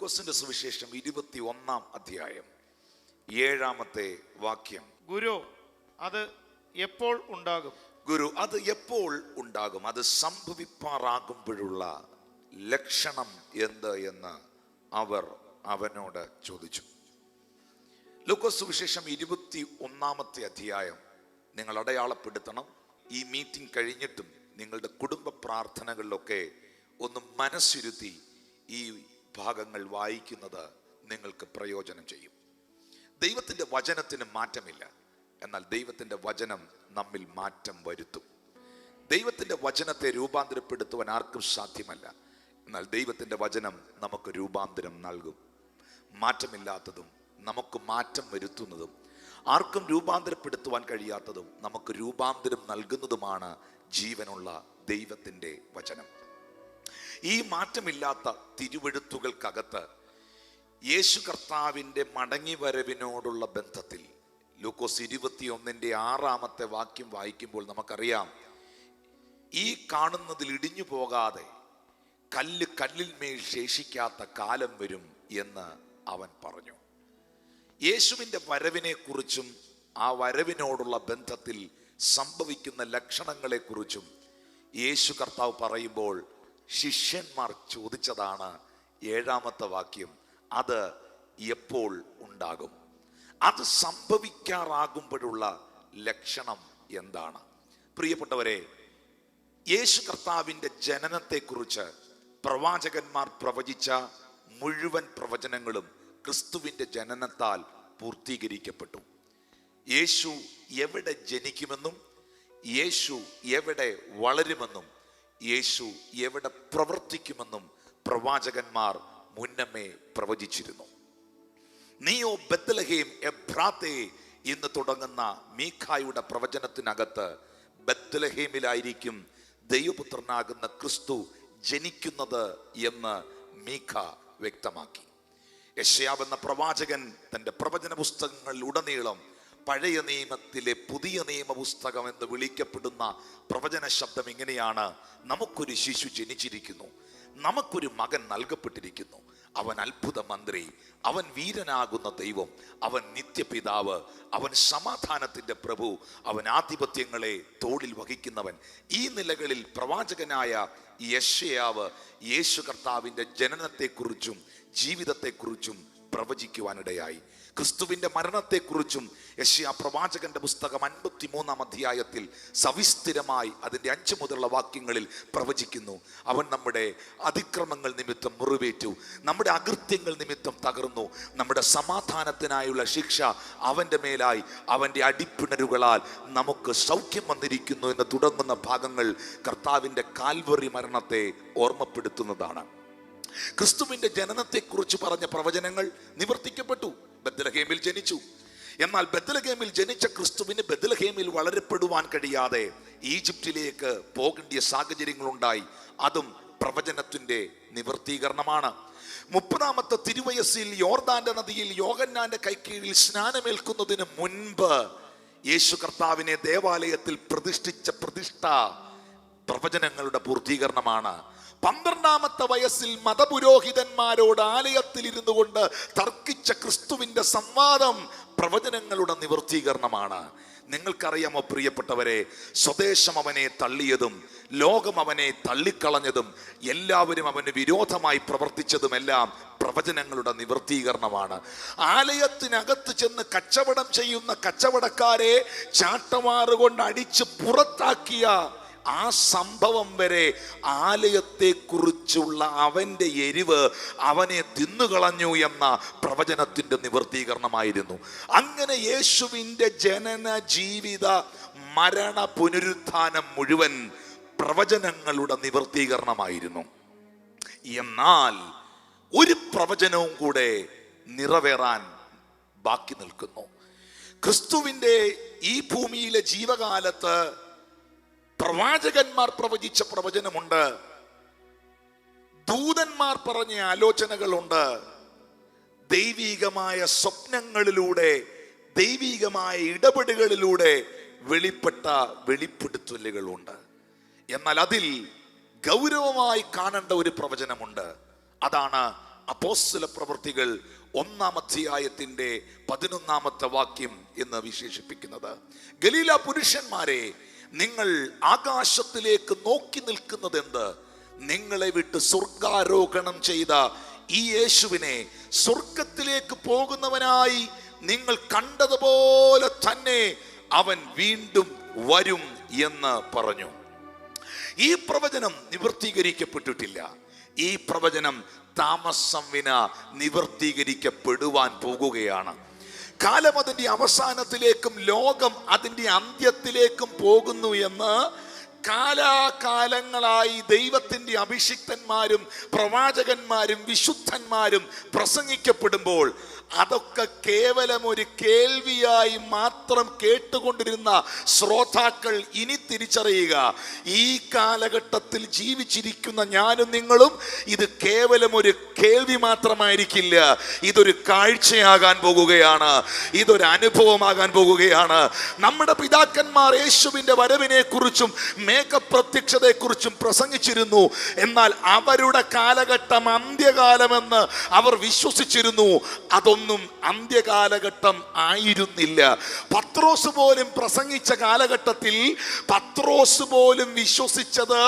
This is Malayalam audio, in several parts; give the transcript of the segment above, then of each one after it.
ലൂക്കോസിന്റെ സുവിശേഷം 21 അധ്യായം 7 വാക്യം. ഗുരു, അത് എപ്പോൾ ഉണ്ടാകും? ഗുരു, അത് എപ്പോൾ ഉണ്ടാകും? അത് സംഭവിപ്പാറാകുമ്പോഴുള്ള ലക്ഷണം എന്ത് എന്ന് അവർ അവനോട് ചോദിച്ചു. ലൂക്കോസ് സുവിശേഷം 21 അധ്യായം നിങ്ങൾ അടയാളപ്പെടുത്തണം. ഈ മീറ്റിംഗ് കഴിഞ്ഞിട്ടും നിങ്ങളുടെ കുടുംബ പ്രാർത്ഥനകളിലൊക്കെ ഒന്ന് മനസ്സിരുത്തി ഈ ഭാഗങ്ങൾ വായിക്കുന്നത് നിങ്ങൾക്ക് പ്രയോജനം ചെയ്യും. ദൈവത്തിൻ്റെ വചനത്തിന് മാറ്റമില്ല, എന്നാൽ ദൈവത്തിൻ്റെ വചനം നമ്മിൽ മാറ്റം വരുത്തും. ദൈവത്തിൻ്റെ വചനത്തെ രൂപാന്തരപ്പെടുത്തുവാൻ ആർക്കും സാധ്യമല്ല, എന്നാൽ ദൈവത്തിൻ്റെ വചനം നമുക്ക് രൂപാന്തരം നൽകും. മാറ്റമില്ലാത്തതും നമുക്ക് മാറ്റം വരുത്തുന്നതും ആർക്കും രൂപാന്തരപ്പെടുത്തുവാൻ കഴിയാത്തതും നമുക്ക് രൂപാന്തരം നൽകുന്നതുമാണ് ജീവനുള്ള ദൈവത്തിൻ്റെ വചനം. ഈ മാറ്റമില്ലാത്ത തിരുവെഴുത്തുകൾക്കകത്ത് യേശു കർത്താവിൻ്റെ മടങ്ങിവരവിനോടുള്ള ബന്ധത്തിൽ ലൂക്കോസ് 21 വാക്യം വായിക്കുമ്പോൾ നമുക്കറിയാം, ഈ കാണുന്നതിൽ ഇടിഞ്ഞു പോകാതെ കല്ല് കല്ലിൽ മേൽ ശേഷിക്കാത്ത കാലം വരും എന്ന് അവൻ പറഞ്ഞു. യേശുവിൻ്റെ വരവിനെ കുറിച്ചും ആ വരവിനോടുള്ള ബന്ധത്തിൽ സംഭവിക്കുന്ന ലക്ഷണങ്ങളെക്കുറിച്ചും യേശു കർത്താവ് പറയുമ്പോൾ ശിഷ്യന്മാർ ചോദിച്ചതാണ് 7 വാക്യം. അത് എപ്പോൾ ഉണ്ടാകും? അത് സംഭവിക്കാറാകുമ്പോഴുള്ള ലക്ഷണം എന്താണ്? പ്രിയപ്പെട്ടവരെ, യേശു കർത്താവിൻ്റെ ജനനത്തെക്കുറിച്ച് പ്രവാചകന്മാർ പ്രവചിച്ച മുഴുവൻ പ്രവചനങ്ങളും ക്രിസ്തുവിൻ്റെ ജനനത്താൽ പൂർത്തീകരിക്കപ്പെട്ടു. യേശു എവിടെ ജനിക്കുമെന്നും യേശു എവിടെ വളരുമെന്നും യേശു എവിടെ പ്രവർത്തിക്കുമെന്നും പ്രവാചകന്മാർ മുന്നമേ പ്രവചിച്ചിരുന്നു. നീയോ ബത്ലഹേം എബ്രാത്തേ എന്ന് തുടങ്ങുന്ന മീഖായുടെ പ്രവചനത്തിനകത്ത് ബത്ലഹേമിലായിരിക്കും ദൈവപുത്രനാകുന്ന ക്രിസ്തു ജനിക്കുന്നത് എന്ന് മീഖ വ്യക്തമാക്കി. യെശയ്യാവ് എന്ന പ്രവാചകൻ തൻ്റെ പ്രവചന പുസ്തകങ്ങളിൽ ഉടനീളം പഴയ നിയമത്തിലെ പുതിയ നിയമ പുസ്തകം എന്ന് വിളിക്കപ്പെടുന്ന പ്രവചന ശബ്ദം ഇങ്ങനെയാണ്: നമുക്കൊരു ശിശു ജനിച്ചിരിക്കുന്നു, നമുക്കൊരു മകൻ നൽകപ്പെട്ടിരിക്കുന്നു, അവൻ അത്ഭുത മന്ത്രി, അവൻ വീരനാകുന്ന ദൈവം, അവൻ നിത്യപിതാവ്, അവൻ സമാധാനത്തിൻ്റെ പ്രഭു, അവൻ ആധിപത്യങ്ങളെ തോളിൽ വഹിക്കുന്നവൻ. ഈ നിലകളിൽ പ്രവാചകനായ യെശയ്യാവ് യേശു കർത്താവിൻ്റെ ജനനത്തെക്കുറിച്ചും ജീവിതത്തെക്കുറിച്ചും പ്രവചിക്കുവാനിടയായി. ക്രിസ്തുവിൻ്റെ മരണത്തെക്കുറിച്ചും യെശയ്യാ പ്രവാചകന്റെ പുസ്തകം 53 അധ്യായത്തിൽ സവിസ്തരമായി അതിൻ്റെ 5 മുതലുള്ള വാക്യങ്ങളിൽ പ്രവചിക്കുന്നു. അവൻ നമ്മുടെ അതിക്രമങ്ങൾ നിമിത്തം മുറിവേറ്റു, നമ്മുടെ അകൃത്യങ്ങൾ നിമിത്തം തകർന്നു, നമ്മുടെ സമാധാനത്തിനായുള്ള ശിക്ഷ അവൻ്റെ മേലായി, അവൻ്റെ അടിപ്പിണരുകളാൽ നമുക്ക് സൗഖ്യം വന്നിരിക്കുന്നു എന്ന് തുടങ്ങുന്ന ഭാഗങ്ങൾ കർത്താവിൻ്റെ കാൽവറി മരണത്തെ ഓർമ്മപ്പെടുത്തുന്നതാണ്. ക്രിസ്തുവിൻ്റെ ജനനത്തെക്കുറിച്ച് പറഞ്ഞ പ്രവചനങ്ങൾ നിവർത്തിക്കപ്പെട്ടു. ബത്ലഹേമിൽ ജനിച്ചു. എന്നാൽ ബത്ലഹേമിൽ ജനിച്ച ക്രിസ്തുവിന് ബത്ലഹേമിൽ വളരപ്പെടുവാൻ കഴിയാതെ ഈജിപ്തിലേക്ക് പോകേണ്ടിയ സാഹചര്യങ്ങളുണ്ടായി. അതും പ്രവചനത്തിൻ്റെ നിവർത്തീകരണമാണ്. 30 തിരുവയസ്സിൽ യോർദാന്റെ നദിയിൽ യോഹന്നാന്റെ കൈക്കീഴിൽ സ്നാനമേൽക്കുന്നതിന് മുൻപ് യേശു കർത്താവിനെ ദേവാലയത്തിൽ പ്രതിഷ്ഠിച്ച പ്രതിഷ്ഠ പ്രവചനങ്ങളുടെ പൂർത്തീകരണമാണ്. 12 വയസ്സിൽ മതപുരോഹിതന്മാരോട് ആലയത്തിൽ ഇരുന്നു കൊണ്ട് തർക്കിച്ച ക്രിസ്തുവിൻ്റെ സംവാദം പ്രവചനങ്ങളുടെ നിവർത്തീകരണമാണ്. നിങ്ങൾക്കറിയാമോ പ്രിയപ്പെട്ടവരെ, സ്വദേശം അവനെ തള്ളിയതും ലോകം അവനെ തള്ളിക്കളഞ്ഞതും എല്ലാവരും അവന് വിരോധമായി പ്രവർത്തിച്ചതുമെല്ലാം പ്രവചനങ്ങളുടെ നിവർത്തീകരണമാണ്. ആലയത്തിനകത്ത് ചെന്ന് കച്ചവടം ചെയ്യുന്ന കച്ചവടക്കാരെ ചാട്ടവാറുകൊണ്ട് അടിച്ച് പുറത്താക്കിയ ആ സംഭവം വരെ ആലയത്തെക്കുറിച്ചുള്ള അവൻ്റെ എരിവ് അവനെ തിന്നുകളഞ്ഞു എന്ന പ്രവചനത്തിൻ്റെ നിവർത്തീകരണമായിരുന്നു. അങ്ങനെ യേശുവിൻ്റെ ജനന ജീവിത മരണ പുനരുത്ഥാനം മുഴുവൻ പ്രവചനങ്ങളുടെ നിവർത്തീകരണമായിരുന്നു. എന്നാൽ ഒരു പ്രവചനവും കൂടെ നിറവേറാൻ ബാക്കി നിൽക്കുന്നു. ക്രിസ്തുവിൻ്റെ ഈ ഭൂമിയിലെ ജീവകാലത്ത് പ്രവാചകന്മാർ പ്രവചിച്ച പ്രവചനമുണ്ട്, ദൂതന്മാർ പറഞ്ഞ ആലോചനകളുണ്ട്, ദൈവികമായ സ്വപ്നങ്ങളിലൂടെ ദൈവികമായ ഇടപെടലുകളിലൂടെ വെളിപ്പെട്ട വെളിപ്പെടുത്തലുകളുണ്ട്. എന്നാൽ അതിൽ ഗൗരവമായി കാണേണ്ട ഒരു പ്രവചനമുണ്ട്. അതാണ് അപ്പോസ്തല പ്രവൃത്തികൾ 1-ാം അധ്യായത്തിന്റെ 11-ാമത്തെ വാക്യം എന്ന് വിശേഷിപ്പിക്കുന്നത്. ഗലീല പുരുഷന്മാരെ, നിങ്ങൾ ആകാശത്തിലേക്ക് നോക്കി നിൽക്കുന്നത് എന്ത്? നിങ്ങളെ വിട്ട് സ്വർഗാരോഹണം ചെയ്ത ഈ യേശുവിനെ സ്വർഗത്തിലേക്ക് പോകുന്നവനായി നിങ്ങൾ കണ്ടതുപോലെ തന്നെ അവൻ വീണ്ടും വരും എന്ന് പറഞ്ഞു. ഈ പ്രവചനം നിവർത്തീകരിക്കപ്പെട്ടിട്ടില്ല. ഈ പ്രവചനം താമസം വിന നിവർത്തീകരിക്കപ്പെടുവാൻ പോകുകയാണ്. കാലം അതിൻ്റെ അവസാനത്തിലേക്കും ലോകം അതിൻ്റെ അന്ത്യത്തിലേക്കും പോകുന്നു എന്ന് കാലാകാലങ്ങളായി ദൈവത്തിൻ്റെ അഭിഷിക്തന്മാരും പ്രവാചകന്മാരും വിശുദ്ധന്മാരും പ്രസംഗിക്കപ്പെടുമ്പോൾ അതൊക്കെ കേവലം ഒരു കേൾവിയായി മാത്രം കേട്ടുകൊണ്ടിരുന്ന ശ്രോതാക്കൾ ഇനി തിരിച്ചറിയുക, ഈ കാലഘട്ടത്തിൽ ജീവിച്ചിരിക്കുന്ന ഞാനും നിങ്ങളും ഇത് കേവലം ഒരു കേൾവി മാത്രമായിരിക്കില്ല, ഇതൊരു കാഴ്ചയാകാൻ പോകുകയാണ്, ഇതൊരു അനുഭവമാകാൻ പോകുകയാണ്. നമ്മുടെ പിതാക്കന്മാർ യേശുവിൻ്റെ വരവിനെ കുറിച്ചും മേഘപ്രത്യക്ഷതയെക്കുറിച്ചും പ്രസംഗിച്ചിരുന്നു. എന്നാൽ അവരുടെ കാലഘട്ടം അന്ത്യകാലമെന്ന് അവർ വിശ്വസിച്ചിരുന്നു. അതൊന്നും അന്ത്യകാലഘട്ടം ആയിരുന്നില്ല. പത്രോസ് പോലും പ്രസംഗിച്ച കാലഘട്ടത്തിൽ പത്രോസ് പോലും വിശ്വസിച്ചത്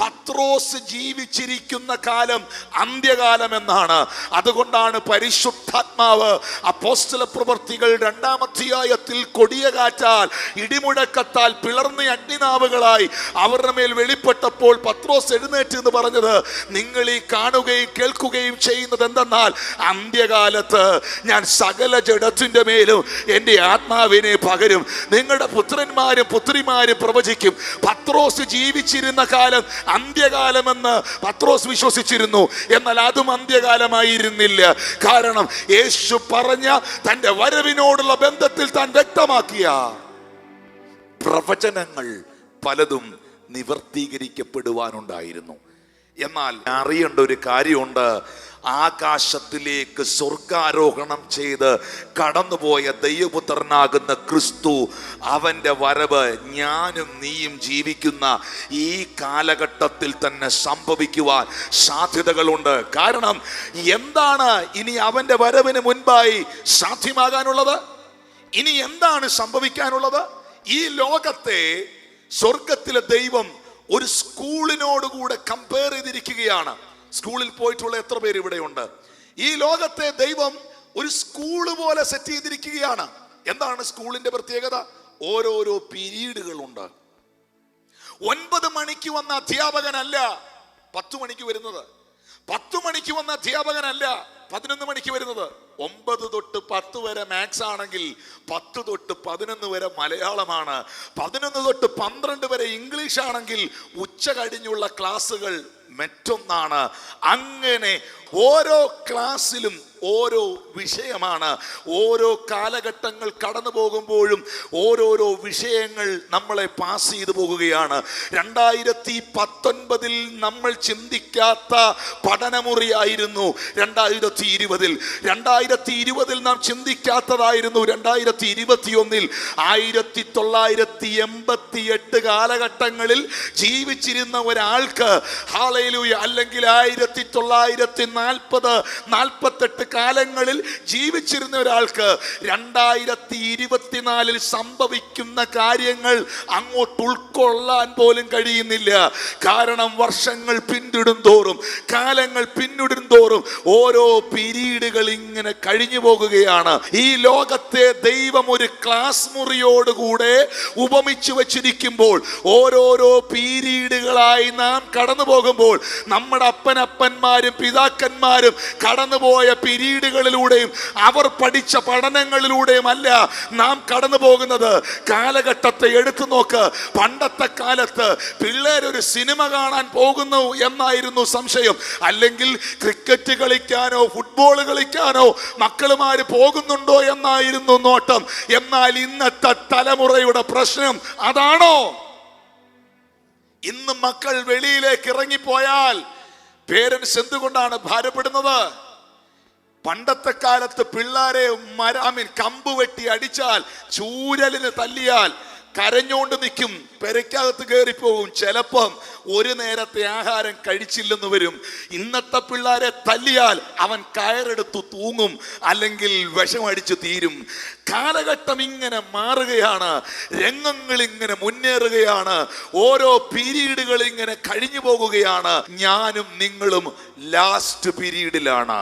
പത്രോസ് ജീവിച്ചിരിക്കുന്ന കാലം അന്ത്യകാലം എന്നാണ്. അതുകൊണ്ടാണ് പരിശുദ്ധാത്മാവ് അപ്പോസ്തല പ്രവൃത്തികൾ 2-ാം അധ്യായത്തിൽ കൊടിയ കാറ്റാൽ ഇടിമുഴക്കത്താൽ പിളർന്ന അഗ്നിനാവുകളായി അവരുടെ മേൽ വെളിപ്പെട്ടപ്പോൾ പത്രോസ് എഴുന്നേറ്റ് എന്ന് പറഞ്ഞത്, നിങ്ങൾ ഈ കാണുകയും കേൾക്കുകയും ചെയ്യുന്നത് എന്തെന്നാൽ അന്ത്യകാലത്ത് ഞാൻ സകല ജഡത്തിന്റെ മേലും എൻ്റെ ആത്മാവിനെ പകരും, നിങ്ങളുടെ പുത്രന്മാരും പുത്രിമാരും പ്രവചിക്കും. പത്രോസ് ജീവിച്ചിരുന്ന കാലം അന്ത്യകാലമെന്ന് പത്രോസ് വിശ്വസിച്ചിരുന്നു. എന്നാൽ അതും അന്ത്യകാലമായിരുന്നില്ല. കാരണം യേശു പറഞ്ഞ തൻ്റെ വരവിനോടുള്ള ബന്ധത്തിൽ താൻ വ്യക്തമാക്കിയ പ്രവചനങ്ങൾ പലതും നിവർത്തീകരിക്കപ്പെടുവാനുണ്ടായിരുന്നു. എന്നാൽ അറിയേണ്ട ഒരു കാര്യമുണ്ട്, ആകാശത്തിലേക്ക് സ്വർഗാരോഹണം ചെയ്ത് കടന്നുപോയ ദൈവപുത്രനാകുന്ന ക്രിസ്തു, അവൻ്റെ വരവ് ഞാനും നീയും ജീവിക്കുന്ന ഈ കാലഘട്ടത്തിൽ തന്നെ സംഭവിക്കുവാൻ സാധ്യതകളുണ്ട്. കാരണം എന്താണ് ഇനി അവൻ്റെ വരവിന് മുൻപായി സാധ്യമാകാനുള്ളത്? ഇനി എന്താണ് സംഭവിക്കാനുള്ളത്? ഈ ലോകത്തെ സ്വർഗത്തിലെ ദൈവം ഒരു സ്കൂളിനോടുകൂടെ കമ്പയർ ചെയ്തിരിക്കുകയാണ്. സ്കൂളിൽ പോയിട്ടുള്ള എത്ര പേര് ഇവിടെയുണ്ട്? ഈ ലോകത്തെ ദൈവം ഒരു സ്കൂള് പോലെ സെറ്റ് ചെയ്തിരിക്കുകയാണ്. എന്താണ് സ്കൂളിന്റെ പ്രത്യേകത? ഓരോരോ പീരീഡുകളുണ്ട്. 9 മണിക്ക് വന്ന അധ്യാപകനല്ല 10 മണിക്ക് വരുന്നത്. 10 മണിക്ക് വന്ന അധ്യാപകനല്ല 11 മണിക്ക് വരുന്നത്. 9 തൊട്ട് 10 വരെ മാത്സ് ആണെങ്കിൽ 10 തൊട്ട് 11 വരെ മലയാളമാണ്. 11 തൊട്ട് 12 വരെ ഇംഗ്ലീഷ് ആണെങ്കിൽ ഉച്ച കഴിഞ്ഞുള്ള ക്ലാസ്സുകൾ മറ്റൊന്നാണ്. അങ്ങനെ ഓരോ ക്ലാസ്സിലും ഓരോ വിഷയമാണ്. ഓരോ കാലഘട്ടങ്ങൾ കടന്നു പോകുമ്പോഴും ഓരോരോ വിഷയങ്ങൾ നമ്മളെ പാസ് ചെയ്തു പോകുകയാണ്. 2019 നമ്മൾ ചിന്തിക്കാത്ത പഠനമുറിയായിരുന്നു 2020. 2020 നാം ചിന്തിക്കാത്തതായിരുന്നു 2021. 1988 കാലഘട്ടങ്ങളിൽ ജീവിച്ചിരുന്ന ഒരാൾക്ക് ഹല്ലേലൂയ, അല്ലെങ്കിൽ 1940, 48 കാലങ്ങളിൽ ജീവിച്ചിരുന്ന ഒരാൾക്ക് 2024 സംഭവിക്കുന്ന കാര്യങ്ങൾ അങ്ങോട്ട് ഉൾക്കൊള്ളാൻ പോലും കഴിയുന്നില്ല. കാരണം വർഷങ്ങൾ പിന്നിടും തോറും, കാലങ്ങൾ പിന്നിടും തോറും ഓരോ പീരീഡുകൾ ഇങ്ങനെ കഴിഞ്ഞു പോകുകയാണ്. ഈ ലോകത്തെ ദൈവം ഒരു ക്ലാസ് മുറിയോടുകൂടെ ഉപമിച്ചു വച്ചിരിക്കുമ്പോൾ ഓരോരോ പീരീഡുകളായി നാം കടന്നു പോകുമ്പോൾ നമ്മുടെ അപ്പനപ്പന്മാരും പിതാക്കന്മാരും കടന്നുപോയ പീരീഡുകളിലൂടെയും അവർ പഠിച്ച പഠനങ്ങളിലൂടെയും അല്ല നാം കടന്നു പോകുന്നത്. കാലഘട്ടത്തെ എടുത്തു നോക്ക്. പണ്ടത്തെ കാലത്ത് പിള്ളേരൊരു സിനിമ കാണാൻ പോകുന്നു എന്നായിരുന്നു സംശയം. അല്ലെങ്കിൽ ക്രിക്കറ്റ് കളിക്കാനോ ഫുട്ബോൾ കളിക്കാനോ മക്കളുമാര് പോകുന്നുണ്ടോ എന്നായിരുന്നു നോട്ടം. എന്നാൽ ഇന്നത്തെ തലമുറയുടെ പ്രശ്നം അതാണോ? ഇന്ന് മക്കൾ വെളിയിലേക്ക് ഇറങ്ങിപ്പോയാൽ പേരൻസ് എന്തുകൊണ്ടാണ് ഭാരപ്പെടുന്നത്? പണ്ടത്തെ കാലത്ത് പിള്ളേരെ കമ്പ് വെട്ടി അടിച്ചാൽ, ചൂരലിന് തല്ലിയാൽ കരഞ്ഞോണ്ട് നിൽക്കും, പെരയ്ക്കകത്ത് കയറിപ്പോകും, ചിലപ്പം ഒരു നേരത്തെ ആഹാരം കഴിച്ചില്ലെന്ന് വരും. ഇന്നത്തെ പിള്ളേരെ തല്ലിയാൽ അവൻ കയറെടുത്തു തൂങ്ങും, അല്ലെങ്കിൽ വിഷമടിച്ച് തീരും. കാലഘട്ടം ഇങ്ങനെ മാറുകയാണ്, രംഗങ്ങൾ ഇങ്ങനെ മുന്നേറുകയാണ്, ഓരോ പീരീഡുകൾ ഇങ്ങനെ കഴിഞ്ഞു പോകുകയാണ്. ഞാനും നിങ്ങളും ലാസ്റ്റ് പീരീഡിലാണ്.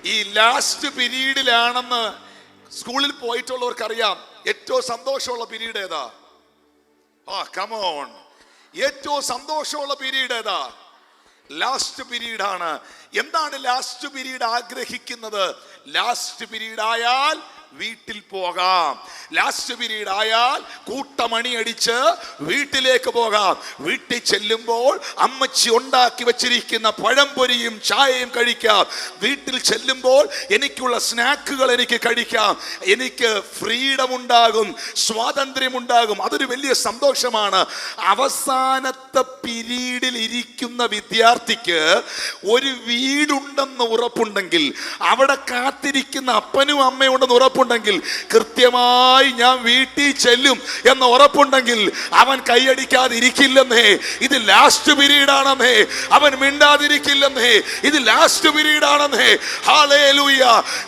ഈ ലാസ്റ്റ് പീരീഡിലാണെന്ന് സ്കൂളിൽ പോയിട്ടുള്ളവർക്കറിയാം. ഏറ്റവും സന്തോഷമുള്ള പീരീഡ് ഏതാ? കമോൺ, ഏറ്റവും സന്തോഷമുള്ള പീരീഡ് ഏതാ? ലാസ്റ്റ് പീരീഡ് ആണ്. എന്താണ് ലാസ്റ്റ് പീരീഡ് ആഗ്രഹിക്കുന്നത്? ലാസ്റ്റ് പീരീഡ് ആയാൽ വീട്ടിൽ പോകാം, ലാസ്റ്റ് പീരീഡ് ആയാൽ കൂട്ടമണി അടിച്ച് വീട്ടിലേക്ക് പോകാം. വീട്ടിൽ ചെല്ലുമ്പോൾ അമ്മച്ചി ഉണ്ടാക്കി വെച്ചിരിക്കുന്ന പഴംപൊരിയും ചായയും കഴിക്കാം. വീട്ടിൽ ചെല്ലുമ്പോൾ എനിക്കുള്ള സ്നാക്കുകൾ എനിക്ക് കഴിക്കാം. എനിക്ക് ഫ്രീഡം ഉണ്ടാകും, സ്വാതന്ത്ര്യമുണ്ടാകും. അതൊരു വലിയ സന്തോഷമാണ്. അവസാനത്തെ പീരീഡിൽ ഇരിക്കുന്ന വിദ്യാർത്ഥിക്ക് ഒരു വീടുണ്ടെന്ന് ഉറപ്പുണ്ടെങ്കിൽ, അവിടെ കാത്തിരിക്കുന്ന അപ്പനും അമ്മയും ഉണ്ടെന്ന് ഉറപ്പുണ്ടെങ്കിൽ, കൃത്യമായി ഞാൻ വീട്ടിൽ ചെല്ലും എന്ന് ഉറപ്പുണ്ടെങ്കിൽ അവൻ കൈയടിക്കാതിരിക്കില്ലെന്നേ. ഇത് ലാസ്റ്റ് പീരീഡ് ആണെന്നേ. അവൻ മിണ്ടാതിരിക്കില്ലെന്നേ. ഇത് ലാസ്റ്റ് പീരീഡ് ആണെന്നേ. ഹല്ലേലൂയ.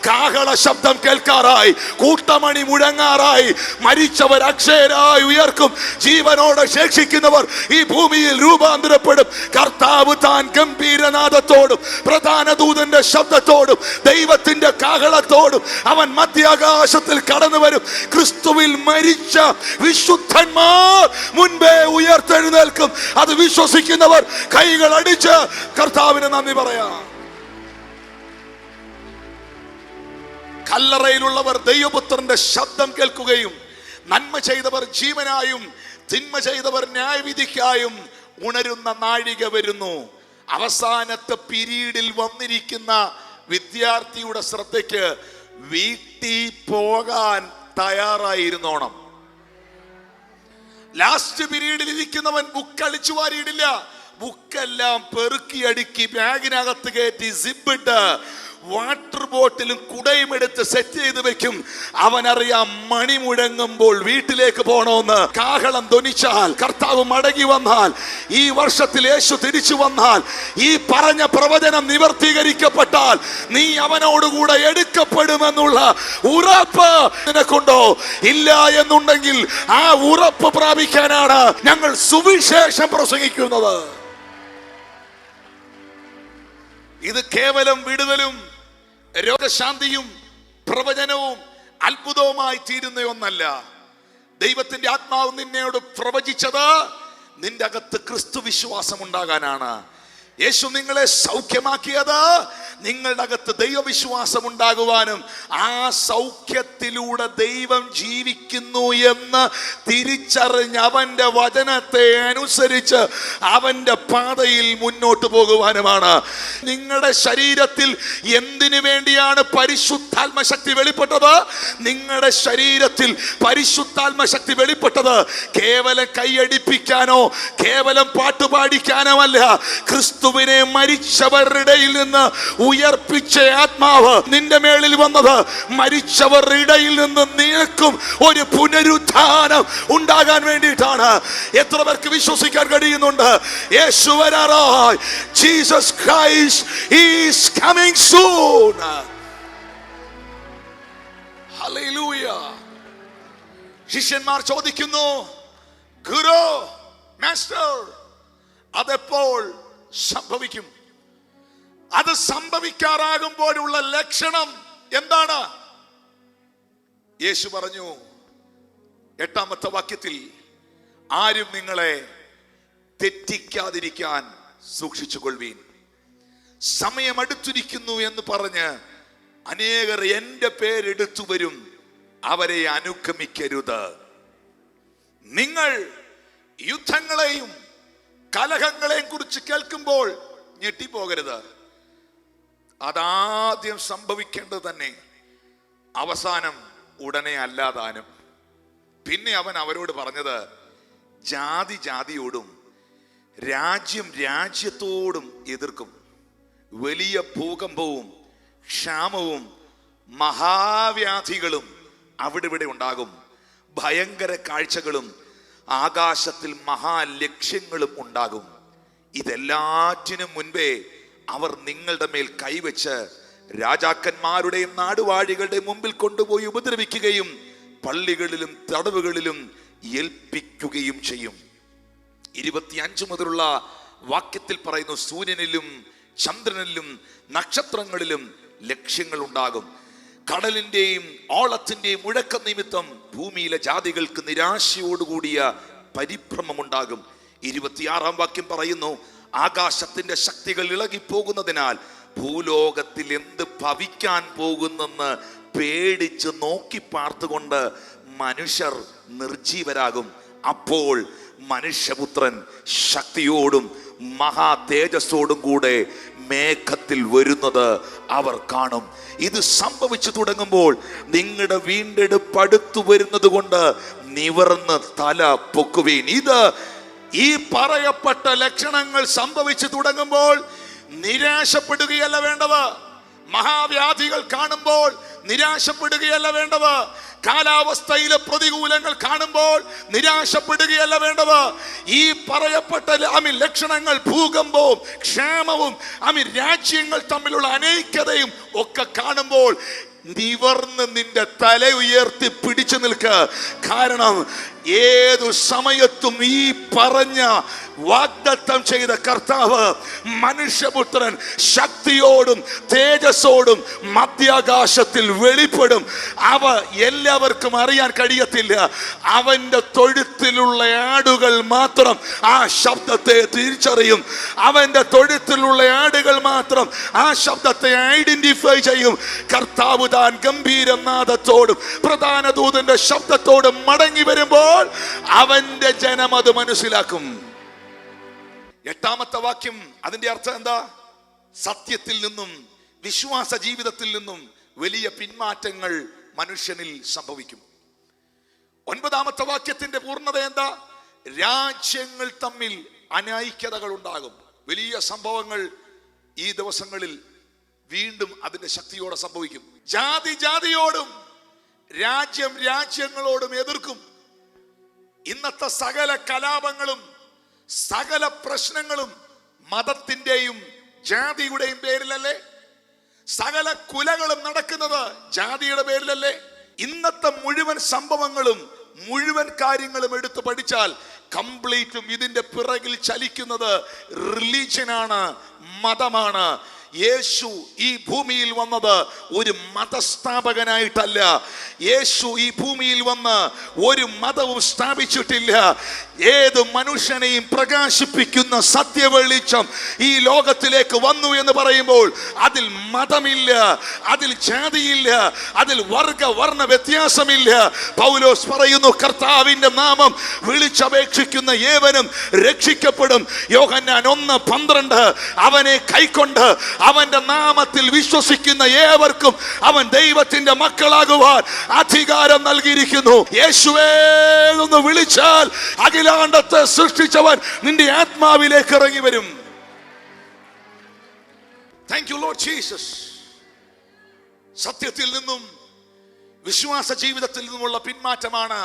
കാഹള ശബ്ദം കേൾക്കാറായി, കൂട്ടമണി മുഴങ്ങാറായി, മരിച്ചവർ അക്ഷയരായി ഉയർക്കും, ജീവനോടെ ശേഷിക്കുന്നവർ ഈ ഭൂമിയിൽ രൂപാന്തരപ്പെടും. കർത്താവ് താൻ ഗംഭീരനാദത്തോടും പ്രധാന ദൂതന്റെ ശബ്ദത്തോടും ദൈവത്തിന്റെ കാഹളത്തോടും അവൻ മധ്യാകാശത്തിൽ കടന്നു വരും. ക്രിസ്തുവിൽ മരിച്ച വിശുദ്ധന്മാർ മുൻപേ ഉയർത്തെഴുന്നേൽക്കും. അത് വിശ്വസിക്കുന്നവർ കൈകൾ അടിച്ച് കർത്താവിന് നന്ദി പറയാം. കല്ലറയിലുള്ളവർ ദൈവപുത്രന്റെ ശബ്ദം കേൾക്കുകയും നന്മ ചെയ്തവർ ജീവനായും തിന്മ ചെയ്തവർ ന്യായവിധിക്കായും ഉണരുന്ന നാഴിക വരുന്നു. അവസാനത്തെ പീരീഡിൽ വന്നിരിക്കുന്ന വിദ്യാർത്ഥിയുടെ ശ്രദ്ധയ്ക്ക് വീട്ടിൽ പോകാൻ തയ്യാറായിരുന്നോണം. ലാസ്റ്റ് പീരീഡിൽ ഇരിക്കുന്നവൻ ബുക്ക് അടിച്ചു വാരിയിടില്ല. ബുക്കെല്ലാം പെറുക്കി അടുക്കി ബാഗിനകത്ത് കയറ്റി സിബിട്ട് വാട്ടർ ബോട്ടിലും കുടയും എടുത്ത് സെറ്റ് ചെയ്ത് വെക്കും. അവനറിയാം മണി മുഴങ്ങുമ്പോൾ വീട്ടിലേക്ക് പോകണമെന്ന്. കാഹളം ധ്വനിച്ചാൽ, കർത്താവ് മടങ്ങി വന്നാൽ, ഈ വർഷത്തിൽ യേശു തിരിച്ചു വന്നാൽ, ഈ പറഞ്ഞ പ്രവചനം നിവർത്തീകരിക്കപ്പെട്ടാൽ നീ അവനോടുകൂടെ എടുക്കപ്പെടുമെന്നുള്ള ഉറപ്പ് നിനക്കുണ്ടോ? ഇല്ല എന്നുണ്ടെങ്കിൽ ആ ഉറപ്പ് പ്രാപിക്കാനാണ് ഞങ്ങൾ സുവിശേഷം പ്രസംഗിക്കുന്നത്. ഇത് കേവലം വിടുതലും രോഗശാന്തിയും പ്രവചനവും അത്ഭുതവുമായി തീരുന്ന ഒന്നല്ല. ദൈവത്തിന്റെ ആത്മാവ് നിന്നോട് പ്രവചിച്ചത് നിന്റെ അകത്ത് ക്രിസ്തു വിശ്വാസം ഉണ്ടാകാനാണ്. യേശു നിങ്ങളെ സൗഖ്യമാക്കിയത് നിങ്ങളുടെ അകത്ത് ദൈവവിശ്വാസം ഉണ്ടാകുവാനും ആ സൗഖ്യത്തിലൂടെ ദൈവം ജീവിക്കുന്നു എന്ന് തിരിച്ചറിഞ്ഞ് അവന്റെ വചനത്തെ അനുസരിച്ച് അവന്റെ പാതയിൽ മുന്നോട്ട് പോകുവാനുമാണ്. നിങ്ങളുടെ ശരീരത്തിൽ എന്തിനു വേണ്ടിയാണ് പരിശുദ്ധാത്മശക്തി വെളിപ്പെട്ടത്? നിങ്ങളുടെ ശരീരത്തിൽ പരിശുദ്ധാത്മശക്തി വെളിപ്പെട്ടത് കേവലം കൈയടിപ്പിക്കാനോ കേവലം പാട്ടുപാടിക്കാനോ അല്ല. ക്രിസ്തുവിനെ മരിച്ചവരുടെ ഇടയിൽ നിന്ന് ഉയർപ്പിച്ച ആത്മാവ് നിന്റെ മേളിൽ വന്നത് മരിച്ചവരുടെ ഇടയിൽ നിന്ന് നിനക്കും ഒരു പുനരുത്ഥാനം ഉണ്ടാകാൻ വേണ്ടിയിട്ടാണ്. എത്ര പേർക്ക് വിശ്വസിക്കാൻ കഴിയുന്നുണ്ട്? യേശു വരാറായി. Jesus Christ is coming soon. ഹല്ലേലൂയ. ശിഷ്യന്മാർ ചോദിക്കുന്നു, ഗുരു, മാസ്റ്റർ, അതെപ്പോൾ സംഭവിക്കും? അത് സംഭവിക്കാറാകുമ്പോഴുള്ള ലക്ഷണം എന്താണ്? യേശു പറഞ്ഞു 8-ാമത്തെ വാക്യത്തിൽ, ആരും നിങ്ങളെ തെറ്റിക്കാതിരിക്കാൻ സൂക്ഷിച്ചുകൊള്ളുവീൻ. സമയം അടുത്തിരിക്കുന്നു എന്ന് പറഞ്ഞ് അനേകർ എന്റെ പേരെടുത്തു വരും, അവരെ അനുഗമിക്കരുത്. നിങ്ങൾ യുദ്ധങ്ങളെയും കലഹങ്ങളെയും കുറിച്ച് കേൾക്കുമ്പോൾ ഞെട്ടിപ്പോകരുത്. അതാദ്യം സംഭവിക്കേണ്ടത് തന്നെ, അവസാനം ഉടനെ അല്ലാതാനും. പിന്നെ അവൻ അവരോട് പറഞ്ഞത്, ജാതി ജാതിയോടും രാജ്യം രാജ്യത്തോടും എതിർക്കും. വലിയ ഭൂകമ്പവും ക്ഷാമവും മഹാവ്യാധികളും അവിടെ ഇവിടെ ഉണ്ടാകും. ഭയങ്കര കാഴ്ചകളും ആകാശത്തിൽ മഹാലക്ഷ്യങ്ങളും ഉണ്ടാകും. ഇതെല്ലാറ്റിനും മുൻപേ അവർ നിങ്ങളുടെ മേൽ കൈവച്ച് രാജാക്കന്മാരുടെയും നാടുവാഴികളുടെയും മുമ്പിൽ കൊണ്ടുപോയി ഉപദ്രവിക്കുകയും പള്ളികളിലും തടവുകളിലും ഏൽപ്പിക്കുകയും ചെയ്യും. 25 മുതലുള്ള വാക്യത്തിൽ പറയുന്നു, സൂര്യനിലും ചന്ദ്രനിലും നക്ഷത്രങ്ങളിലും ലക്ഷ്യങ്ങൾ ഉണ്ടാകും. കടലിന്റെയും ഓളത്തിന്റെയും മുഴക്കം നിമിത്തം ഭൂമിയിലെ ജാതികൾക്ക് നിരാശയോടുകൂടിയ പരിഭ്രമമുണ്ടാകും. 26 വാക്യം പറയുന്നു, ആകാശത്തിന്റെ ശക്തികൾ ഇളകിപ്പോകുന്നതിനാൽ ഭൂലോകത്തിൽ എന്ത് ഭവിക്കാൻ പോകുന്നെന്ന് പേടിച്ച് നോക്കി പാർത്തുകൊണ്ട് മനുഷ്യർ നിർജീവരാകും. അപ്പോൾ മനുഷ്യപുത്രൻ ശക്തിയോടും മഹാ തേജസ്സോടും കൂടെ മേഘത്തിൽ വരുന്നത് അവർ കാണും. ഇത് സംഭവിച്ചു തുടങ്ങുമ്പോൾ നിങ്ങളുടെ വീണ്ടെടുപ്പ് അടുത്തു വരുന്നത് കൊണ്ട് നിവർന്ന് തല പൊക്കുവീൻ. ഇത് ഈ പറയപ്പെട്ട ലക്ഷണങ്ങൾ സംഭവിച്ചു തുടങ്ങുമ്പോൾ നിരാശപ്പെടുകയല്ല വേണ്ടത്. മഹാവ്യാധികൾ കാണുമ്പോൾ നിരാശപ്പെടുകയല്ല വേണ്ടത്. കാലാവസ്ഥയിലെ പ്രതികൂലങ്ങൾ കാണുമ്പോൾ നിരാശപ്പെടുകയല്ല വേണ്ടത്. ഈ പറയപ്പെട്ട ലക്ഷണങ്ങൾ, ഭൂകമ്പവും ക്ഷേമവും രാജ്യങ്ങൾ തമ്മിലുള്ള അനൈക്യതയും ഒക്കെ കാണുമ്പോൾ നിവർന്ന് നിന്റെ തല ഉയർത്തി പിടിച്ചു നിൽക്കുക. കാരണം ഏതു സമയത്തും ഈ പറഞ്ഞ വാഗ്ദത്തം ചെയ്ത കർത്താവ് മനുഷ്യപുത്രൻ ശക്തിയോടും തേജസ്സോടും മധ്യാകാശത്തിൽ വെളിപ്പെടും. അവ എല്ലാവർക്കും അറിയാൻ കഴിയത്തില്ല. അവന്റെ തൊഴുത്തിലുള്ള ആടുകൾ മാത്രം ആ ശബ്ദത്തെ തിരിച്ചറിയും. അവന്റെ തൊഴുത്തിലുള്ള ആടുകൾ മാത്രം ആ ശബ്ദത്തെ ഐഡന്റിഫൈ ചെയ്യും. കർത്താവ് താൻ ഗംഭീര നാദത്തോടും പ്രധാന ദൂതന്റെ ശബ്ദത്തോടും മടങ്ങി വരുമ്പോൾ അവന്റെ ജനം അത് മനസ്സിലാക്കും. 8-ാമത്തെ വാക്യം, അതിന്റെ അർത്ഥം എന്താ? സത്യത്തിൽ നിന്നും വിശ്വാസ ജീവിതത്തിൽ നിന്നും വലിയ പിന്മാറ്റങ്ങൾ മനുഷ്യനിൽ സംഭവിക്കും. 9-ാമത്തെ വാക്യത്തിന്റെ പൂർണ്ണത എന്താ? രാജ്യങ്ങൾ തമ്മിൽ അനൈക്യതകൾ ഉണ്ടാകും. വലിയ സംഭവങ്ങൾ ഈ ദിവസങ്ങളിൽ വീണ്ടും അതിന്റെ ശക്തിയോടെ സംഭവിക്കും. ജാതി ജാതിയോടും രാജ്യം രാജ്യങ്ങളോടും എതിർക്കും. ഇന്നത്തെ സകല കലാപങ്ങളും സകല പ്രശ്നങ്ങളും മതത്തിന്റെയും ജാതിയുടെയും പേരിലല്ലേ? സകല കുലകളും നടക്കുന്നത് ജാതിയുടെ പേരിലല്ലേ? ഇന്നത്തെ മുഴുവൻ സംഭവങ്ങളും മുഴുവൻ കാര്യങ്ങളും എടുത്തു പഠിച്ചാൽ കംപ്ലീറ്റും ഇതിന്റെ പിറകിൽ ചലിക്കുന്നത് റിലീജിയനാണ്, മതമാണ്. യേശു ഈ ഭൂമിയിൽ വന്നത് ഒരു മതസ്ഥാപകനായിട്ടല്ല. യേശു ഈ ഭൂമിയിൽ വന്ന് ഒരു മതവും സ്ഥാപിച്ചിട്ടില്ല. ഏത് മനുഷ്യനെയും പ്രകാശിപ്പിക്കുന്ന സത്യവെളിച്ചം ഈ ലോകത്തിലേക്ക് വന്നു എന്ന് പറയുമ്പോൾ അതിൽ മതമില്ല, അതിൽ ജാതിയില്ല, അതിൽ വർഗ വർണ്ണ വ്യത്യാസമില്ല. പൗലോസ് പറയുന്നു, കർത്താവിന്റെ നാമം വിളിച്ചപേക്ഷിക്കുന്ന ഏവനും രക്ഷിക്കപ്പെടും. യോഹന്നാൻ 1:12. അവനെ കൈക്കൊണ്ട് അവന്റെ നാമത്തിൽ വിശ്വസിക്കുന്ന ഏവർക്കും അവൻ ദൈവത്തിന്റെ മക്കളാകുവാൻ അധികാരം നൽകിയിരിക്കുന്നു. യേശുവേ എന്ന് വിളിച്ചാൽ അഖിലാണ്ടത്തെ സൃഷ്ടിച്ചവൻ നിന്റെ ആത്മാവിലേക്ക് ഇറങ്ങി വരും. Thank you Lord Jesus. സത്യത്തിൽ നിന്നും വിശ്വാസ ജീവിതത്തിൽ നിന്നുമുള്ള പിന്മാറ്റമാണ്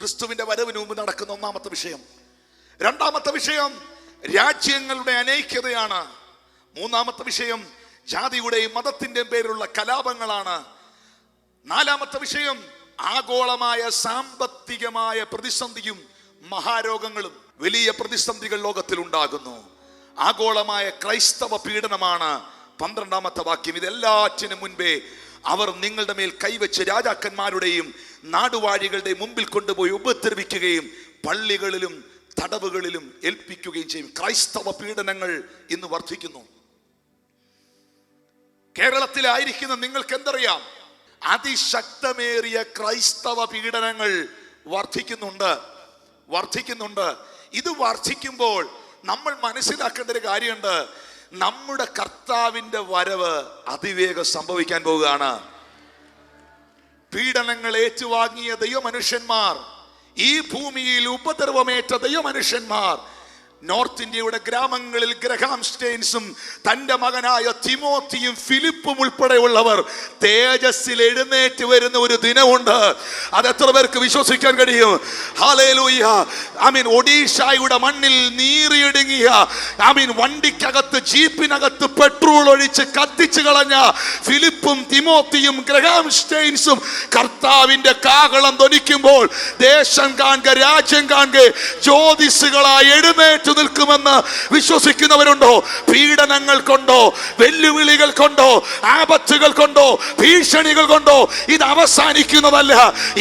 ക്രിസ്തുവിന്റെ വരവിന് മുമ്പ് നടക്കുന്ന 1-ാമത്തെ വിഷയം. 2-ാമത്തെ വിഷയം രാജ്യങ്ങളുടെ അനൈക്യതയാണ്. 3-ാമത്തെ വിഷയം ജാതിയുടെയും മതത്തിന്റെയും പേരിലുള്ള കലാപങ്ങളാണ്. 4-ാമത്തെ വിഷയം ആഗോളമായ സാമ്പത്തികമായ പ്രതിസന്ധിയും മഹാരോഗങ്ങളും. വലിയ പ്രതിസന്ധികൾ ലോകത്തിൽ ഉണ്ടാകുന്നു. ആഗോളമായ ക്രൈസ്തവ പീഡനമാണ് 12-ാമത്തെ വാക്യം. ഇതെല്ലാറ്റിനും മുൻപേ അവർ നിങ്ങളുടെ മേൽ കൈവച്ച് രാജാക്കന്മാരുടെയും നാടുവാഴികളുടെയും മുമ്പിൽ കൊണ്ടുപോയി ഉപദ്രവിക്കുകയും പള്ളികളിലും തടവുകളിലും ഏൽപ്പിക്കുകയും ചെയ്യും. ക്രൈസ്തവ പീഡനങ്ങൾ ഇന്ന് വർദ്ധിക്കുന്നു. കേരളത്തിലായിരിക്കുന്ന നിങ്ങൾക്ക് എന്തറിയാം? അതിശക്തമേറിയ ക്രൈസ്തവ പീഡനങ്ങൾ വർദ്ധിക്കുന്നുണ്ട്. ഇത് വർദ്ധിക്കുമ്പോൾ നമ്മൾ മനസ്സിലാക്കേണ്ട ഒരു കാര്യമുണ്ട്. നമ്മുടെ കർത്താവിന്റെ വരവ് അതിവേഗം സംഭവിക്കാൻ പോവുകയാണ്. പീഡനങ്ങൾ ഏറ്റുവാങ്ങിയ ദൈവമനുഷ്യന്മാർ, ഈ ഭൂമിയിൽ ഉപദ്രവമേറ്റ ദൈവമനുഷ്യന്മാർ നോർത്ത് ഇന്ത്യയുടെ ഗ്രാമങ്ങളിൽ ഗ്രഹാം സ്റ്റെയിൻസും തൻ്റെ മകനായ തിമോത്തിയും ഫിലിപ്പും ഉൾപ്പെടെയുള്ളവർ തേജസ്സിൽ എഴുന്നേറ്റ് വരുന്ന ഒരു ദിനമുണ്ട്. അത് എത്ര പേർക്ക് വിശ്വസിക്കാൻ കഴിയും? ഹല്ലേലൂയ. ഒഡീഷയുടെ മണ്ണിൽ നീറിയിടുങ്ങിയ വണ്ടിക്കകത്ത് ജീപ്പിനകത്ത് പെട്രോൾ ഒഴിച്ച് കത്തിച്ചു കളഞ്ഞ ഫിലിപ്പും തിമോത്തിയും ഗ്രഹാം സ്റ്റെയിൻസും കർത്താവിന്റെ കാഹളം ധ്വനിക്കുമ്പോൾ ദേശം കാണുക, രാജ്യം കാണുക, ജ്യോതിസുകളായി എഴുന്നേറ്റ് നിൽക്കുമെന്ന് വിശ്വസിക്കുന്നവരുണ്ടോ? പീഡനങ്ങൾ കൊണ്ടോ, വെല്ലുവിളികൾ കൊണ്ടോ, ആപത്തുകൾ കൊണ്ടോ, ഭീഷണികൾ കൊണ്ടോ ഇത് അവസാനിക്കുന്നതല്ല.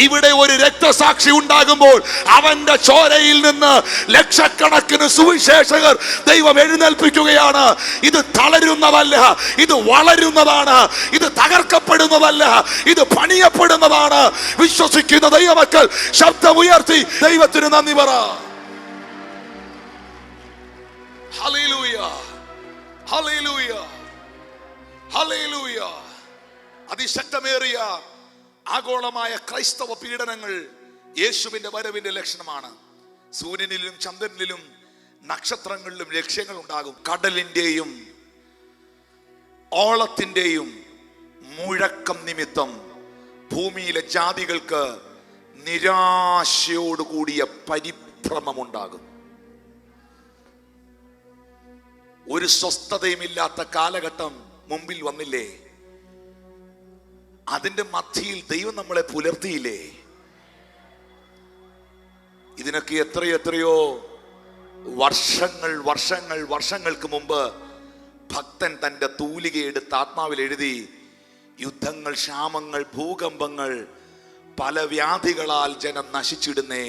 ഇവിടെ ഒരു രക്തസാക്ഷി ഉണ്ടാകുമ്പോൾ അവന്റെ ചോരയിൽ നിന്ന് ലക്ഷക്കണക്കിന് സുവിശേഷകർ ദൈവം എഴുന്നേൽപ്പിക്കുകയാണ്. ഇത് തളരുന്നതല്ല, ഇത് വളരുന്നതാണ്. ഇത് തകർക്കപ്പെടുന്നതല്ല, ഇത് പണിയപ്പെടുന്നതാണ്. വിശ്വസിക്കുന്ന ദൈവമക്കൾ ശബ്ദമുയർത്തി ദൈവത്തിന് നന്ദി പറ. ഹല്ലേലൂയ, ഹല്ലേലൂയ, ഹല്ലേലൂയ. അതിശക്തമേറിയ ആഗോളമായ ക്രൈസ്തവ പീഡനങ്ങൾ യേശുവിന്റെ വരവിന്റെ ലക്ഷണമാണ്. സൂര്യനിലും ചന്ദ്രനിലും നക്ഷത്രങ്ങളിലും ലക്ഷ്യങ്ങൾ ഉണ്ടാകും. കടലിന്റെയും ഓളത്തിന്റെയും മുഴക്കം നിമിത്തം ഭൂമിയിലെ ജാതികൾക്ക് നിരാശയോടുകൂടിയ പരിഭ്രമമുണ്ടാകും. ഒരു സ്വസ്ഥതയുമില്ലാത്ത കാലഘട്ടം മുമ്പിൽ വന്നില്ലേ? അതിന്റെ മധ്യയിൽ ദൈവം നമ്മളെ പുലർത്തിയില്ലേ? ഇതിനൊക്കെ എത്രയോ വർഷങ്ങൾക്ക് മുമ്പ് ഭക്തൻ തന്റെ തൂലികയെടുത്ത് ആത്മാവിൽ എഴുതി, യുദ്ധങ്ങൾ, ക്ഷാമങ്ങൾ, ഭൂകമ്പങ്ങൾ, പല വ്യാധികളാൽ ജനം നശിച്ചിടുന്നേ,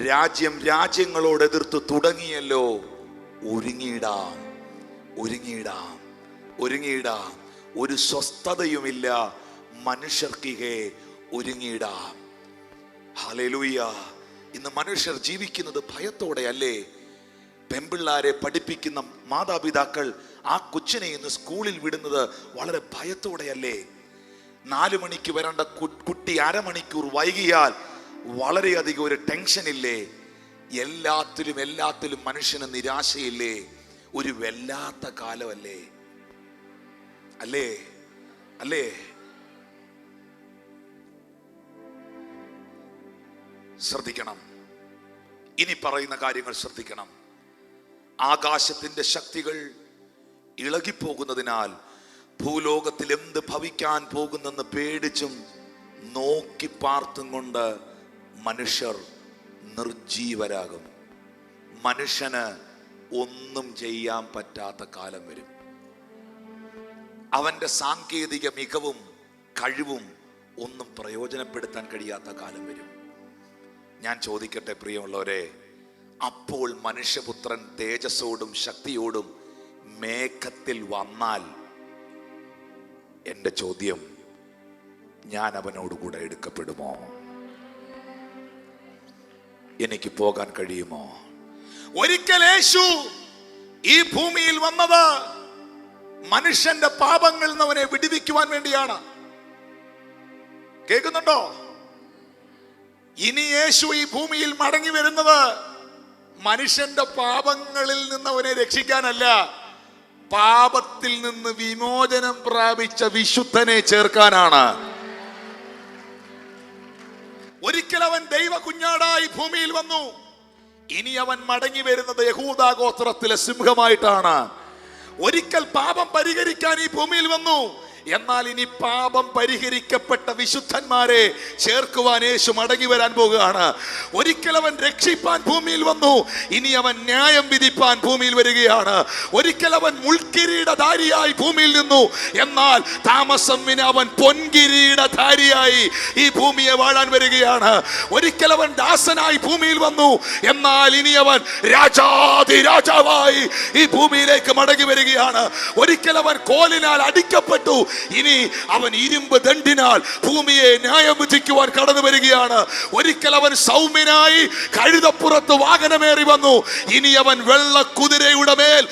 രാജ്യം രാജ്യങ്ങളോട് എതിർത്ത് തുടങ്ങിയല്ലോ, ഒരുങ്ങിയിടാം, ഒരുങ്ങിയിടാം, ഒരുങ്ങിയിടാം. ഒരു സ്വസ്ഥതയുമില്ല മനുഷ്യർക്കിഹേ, ഒരുങ്ങിയിടാം. ഹല്ലേലൂയ. ഇന്ന് മനുഷ്യർ ജീവിക്കുന്നത് ഭയത്തോടെ അല്ലേ? പെൺപിള്ളാരെ പഠിപ്പിക്കുന്ന മാതാപിതാക്കൾ ആ കൊച്ചിനെ ഇന്ന് സ്കൂളിൽ വിടുന്നത് വളരെ ഭയത്തോടെയല്ലേ? 4 മണിക്ക് വരേണ്ട കുട്ടി അരമണിക്കൂർ വൈകിയാൽ വളരെയധികം ഒരു ടെൻഷനില്ലേ? എല്ലാത്തിലും മനുഷ്യന് നിരാശയില്ലേ? ഒരു വല്ലാത്ത കാലമല്ലേ? അല്ലേ? അല്ലേ? ശ്രദ്ധിക്കണം. ഇനി പറയുന്ന കാര്യങ്ങൾ ശ്രദ്ധിക്കണം. ആകാശത്തിന്റെ ശക്തികൾ ഇളകിപ്പോകുന്നതിനാൽ ഭൂലോകത്തിൽ എന്ത് ഭവിക്കാൻ പോകുന്നെന്ന് പേടിച്ചും നോക്കി പാർത്തും കൊണ്ട് മനുഷ്യർ നിർജീവരാകും. മനുഷ്യന് ഒന്നും ചെയ്യാൻ പറ്റാത്ത കാലം വരും. അവന്റെ സാങ്കേതിക മികവും കഴിവും ഒന്നും പ്രയോജനപ്പെടുത്താൻ കഴിയാത്ത കാലം വരും. ഞാൻ ചോദിക്കട്ടെ പ്രിയമുള്ളവരെ, അപ്പോൾ മനുഷ്യപുത്രൻ തേജസ്സോടും ശക്തിയോടും മേഘത്തിൽ വന്നാൽ, എൻ്റെ ചോദ്യം, ഞാൻ അവനോടുകൂടെ എടുക്കപ്പെടുമോ? എനിക്ക് പോകാൻ കഴിയുമോ? ഒരിക്കൽ യേശു ഈ ഭൂമിയിൽ വന്നത് മനുഷ്യന്റെ പാപങ്ങളിൽ നിന്ന് അവനെ വിടുവിക്കുവാൻ വേണ്ടിയാണ്. കേൾക്കുന്നുണ്ടോ? ഇനി യേശു ഈ ഭൂമിയിൽ മടങ്ങി വരുന്നത് മനുഷ്യന്റെ പാപങ്ങളിൽ നിന്ന് അവനെ രക്ഷിക്കാനല്ല, പാപത്തിൽ നിന്ന് വിമോചനം പ്രാപിച്ച വിശുദ്ധനെ ചേർക്കാനാണ്. ഒരിക്കൽ അവൻ ദൈവ കുഞ്ഞാടായി ഭൂമിയിൽ വന്നു. ഇനി അവൻ മടങ്ങി വരുന്നത് യഹൂദാ ഗോത്രത്തിലെ സിംഹമായിട്ടാണ്. ഒരിക്കൽ പാപം പരിഹരിക്കാൻ ഈ ഭൂമിയിൽ വന്നു. എന്നാൽ ഇനി പാപം പരിഹരിക്കപ്പെട്ട വിശുദ്ധന്മാരെ ചേർക്കുവാൻ യേശു മടങ്ങി വരാൻ പോകുകയാണ്. ഒരിക്കൽ അവൻ രക്ഷിപ്പാൻ ഭൂമിയിൽ വന്നു. ഇനി അവൻ ന്യായം വിധിപ്പാൻ ഭൂമിയിൽ വരികയാണ്. ഒരിക്കൽ അവൻ മുൾക്കിരീടധാരിയായി ഭൂമിയിൽ നിന്നു. എന്നാൽ താമസം അവൻ പൊൻകിരീടധാരിയായി ഈ ഭൂമിയെ വാഴാൻ വരികയാണ്. ഒരിക്കൽ അവൻ ദാസനായി ഭൂമിയിൽ വന്നു. എന്നാൽ ഇനി അവൻ രാജാവായി ഈ ഭൂമിയിലേക്ക് മടങ്ങി വരികയാണ്. ഒരിക്കൽ അവൻ കോലിനാൽ അടിക്കപ്പെട്ടു. ഇനി അവൻ ഇരുമ്പ് ദണ്ഡിനാൽ ഭൂമിയെ ന്യായം വിധിക്കുവാൻ കടന്നു വരികയാണ്. ഒരിക്കൽ അവൻ സൗമ്യനായി കഴുതപ്പുറത്ത് വാഹനമേറി വന്നു. ഇനി അവൻ വെള്ള കുതിരയുടെ മേൽ